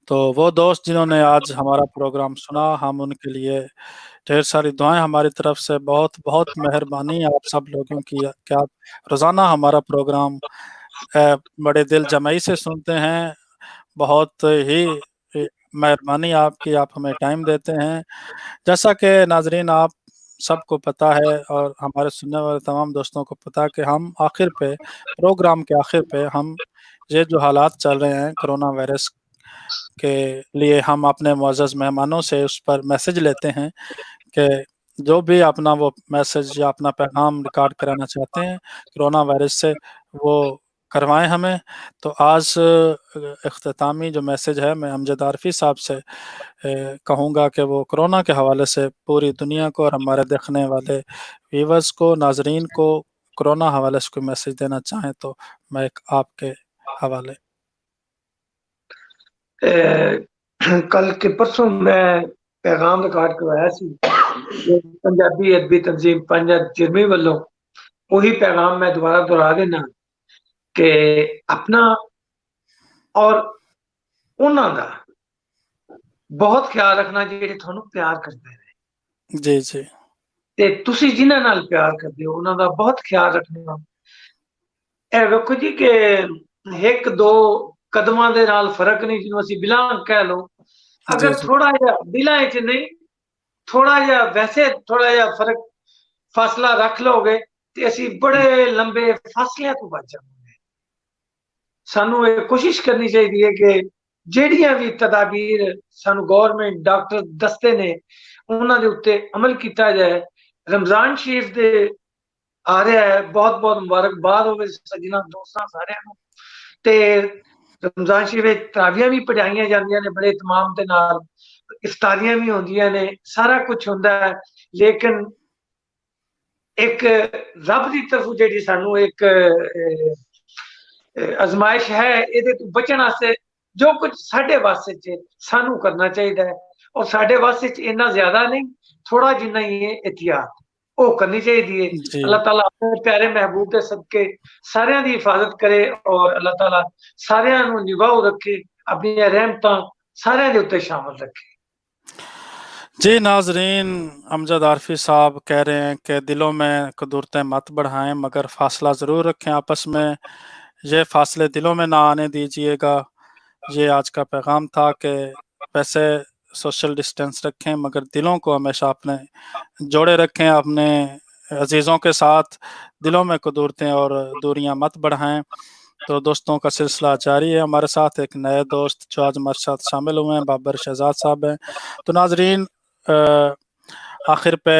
تو وہ دوست جنہوں نے آج ہمارا پروگرام سنا ہم ان کے لیے ڈھیر ساری دعائیں ہماری طرف سے بہت بہت مہربانی آپ سب لوگوں کی کہ آپ روزانہ ہمارا پروگرام بڑے دل جمعی سے سنتے ہیں بہت ہی مہربانی آپ کی آپ ہمیں ٹائم دیتے ہیں جیسا کہ ناظرین آپ سب کو پتہ ہے اور ہمارے سننے والے تمام دوستوں کو پتہ کہ ہم آخر پہ پروگرام کے آخر پہ ہم یہ جو حالات چل رہے ہیں کرونا وائرس کے لیے ہم اپنے معزز مہمانوں سے اس پر میسج لیتے ہیں کہ جو بھی اپنا وہ میسج یا اپنا پیغام ریکارڈ کرانا چاہتے ہیں کرونا وائرس سے وہ کروائیں ہمیں. تو آج اختتامی جو میسج ہے میں امجد عارفی صاحب سے کہوں گا کہ وہ کرونا کے حوالے سے پوری دنیا کو اور ہمارے دیکھنے والے ویورز کو، ناظرین کو کرونا حوالے سے کوئی میسج دینا چاہیں تو میں آپ کے حوالے. کل کے پرسوں میں پیغام ریکارڈ کروایا سی پنجابی ادبی تنظیم پنجاب جرمی والوں. وہی پیغام میں دوبارہ دہرا دینا کہ اپنا اور انہوں دا بہت خیال رکھنا جڑے تھانوں پیار کرتے ہیں. جی جی. تے تسی جنہاں نال پیار کرتے ہو انہاں دا بہت خیال رکھنا. اے ویکھو جی کہ ایک دو قدماں دے نال فرق نہیں جنوں اسی بلان کہہ لو. اگر تھوڑا جہا دلاں وچ نہیں تھوڑا جہا ویسے تھوڑا جہا فرق فاصلہ رکھ لو گے تے اسی بڑے لمبے فاصلے تو بچ جاؤں گے. سانو یہ کوشش کرنی چاہیے کہ جیڑیاں بھی تدابیر سانو گورنمنٹ ڈاکٹر دستے نے انہاں دے اوتے عمل کیتا جائے. رمضان شریف دے آ رہا ہے، بہت بہت مبارکباد ہوے سجنا دوستاں سارے نوں. تے رمضان شریف تراویحاں بھی پڑھائیاں جاندیاں نے بڑے اہتمام دے نال، افطاریاں بھی ہوندیاں نے، سارا کچھ ہوندا ہے. لیکن ایک رب دی طرف جیڑی سانو ایک ازمائش ہے یہ تو بچن واسطے جو کچھ ساڈے واسطے چ سانو کرنا چاہیے. اور ساڈے واسطے اتنا زیادہ نہیں، تھوڑا جنہ ہی ہے احتیاط وہ کرنی چاہیے. اللہ تعالیٰ اپنے پیارے محبوب کے صدقے سارے دی حفاظت کرے اور اللہ تعالیٰ سارے نو نگاہ رکھے، اپنی رحمتاں سارے دے اوتے شامل رکھے. جی ناظرین، امجد عارفی صاحب کہہ رہے ہیں کہ دلوں میں قدورتیں مت بڑھائیں مگر فاصلہ ضرور رکھیں آپس میں. یہ فاصلے دلوں میں نہ آنے دیجیے گا. یہ آج کا پیغام تھا کہ ویسے سوشل ڈسٹینس رکھیں مگر دلوں کو ہمیشہ اپنے جوڑے رکھیں، اپنے عزیزوں کے ساتھ دلوں میں قدورتیں اور دوریاں مت بڑھائیں. تو دوستوں کا سلسلہ جاری ہے. ہمارے ساتھ ایک نئے دوست جو آج ہمارے ساتھ شامل ہوئے ہیں بابر شہزاد صاحب ہیں. تو ناظرین آخر پہ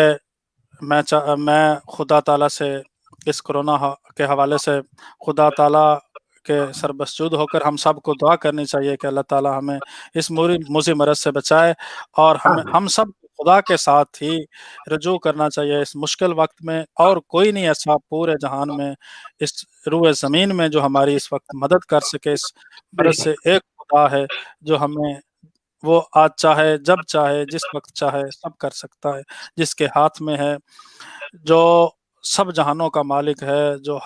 میں خدا تعالیٰ سے اس کرونا کے حوالے سے خدا تعالیٰ کے سربسجود ہو کر ہم سب کو دعا کرنی چاہیے کہ اللہ تعالیٰ ہمیں اس موذی مرض سے بچائے، اور ہم سب خدا کے ساتھ ہی رجوع کرنا چاہیے اس مشکل وقت میں. اور کوئی نہیں ایسا پورے جہان میں اس روئے زمین میں جو ہماری اس وقت مدد کر سکے. اس مرض سے ایک خدا ہے جو ہمیں وہ آج چاہے جب چاہے جس وقت چاہے سب کر سکتا ہے، جس کے ہاتھ میں ہے، جو سب جہانوں کا مالک ہے، جو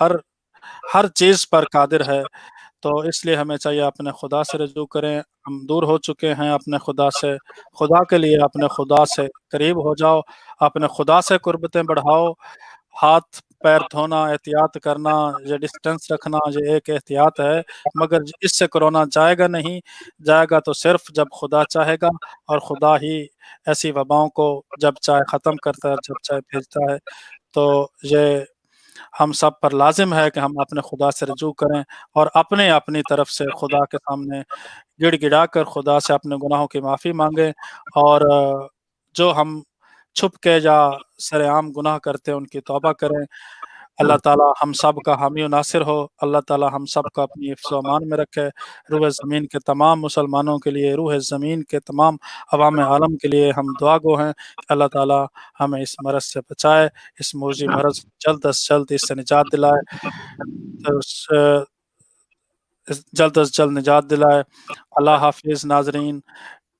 ہر چیز پر قادر ہے. تو اس لیے ہمیں چاہیے اپنے خدا سے رجوع کریں. ہم دور ہو چکے ہیں اپنے خدا سے. خدا کے لیے اپنے خدا سے قریب ہو جاؤ، اپنے خدا سے قربتیں بڑھاؤ. ہاتھ پیر دھونا، احتیاط کرنا، یہ ڈسٹینس رکھنا، یہ ایک احتیاط ہے. مگر اس سے کرونا جائے گا نہیں، جائے گا تو صرف جب خدا چاہے گا، اور خدا ہی ایسی وباؤں کو جب چاہے ختم کرتا ہے، جب چاہے بھیجتا ہے. تو یہ ہم سب پر لازم ہے کہ ہم اپنے خدا سے رجوع کریں اور اپنی طرف سے خدا کے سامنے گڑ گڑا کر خدا سے اپنے گناہوں کی معافی مانگیں. اور جو ہم چھپ کے یا سر عام گناہ کرتے ہیں ان کی توبہ کریں. اللہ تعالیٰ ہم سب کا حامی و ناصر ہو. اللہ تعالیٰ ہم سب کو اپنی حفظ و امان میں رکھے. روح زمین کے تمام مسلمانوں کے لیے، روح زمین کے تمام عوام عالم کے لیے ہم دعا گو ہیں کہ اللہ تعالیٰ ہمیں اس مرض سے بچائے، اس موذی مرض جلد از جلد اس سے نجات دلائے، جلد از جلد نجات دلائے. اللہ حافظ ناظرین،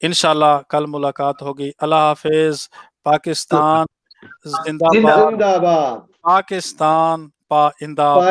انشاءاللہ کل ملاقات ہوگی. اللہ حافظ. پاکستان زندہ باد، زندہ باد، پاکستان پائندہ باد.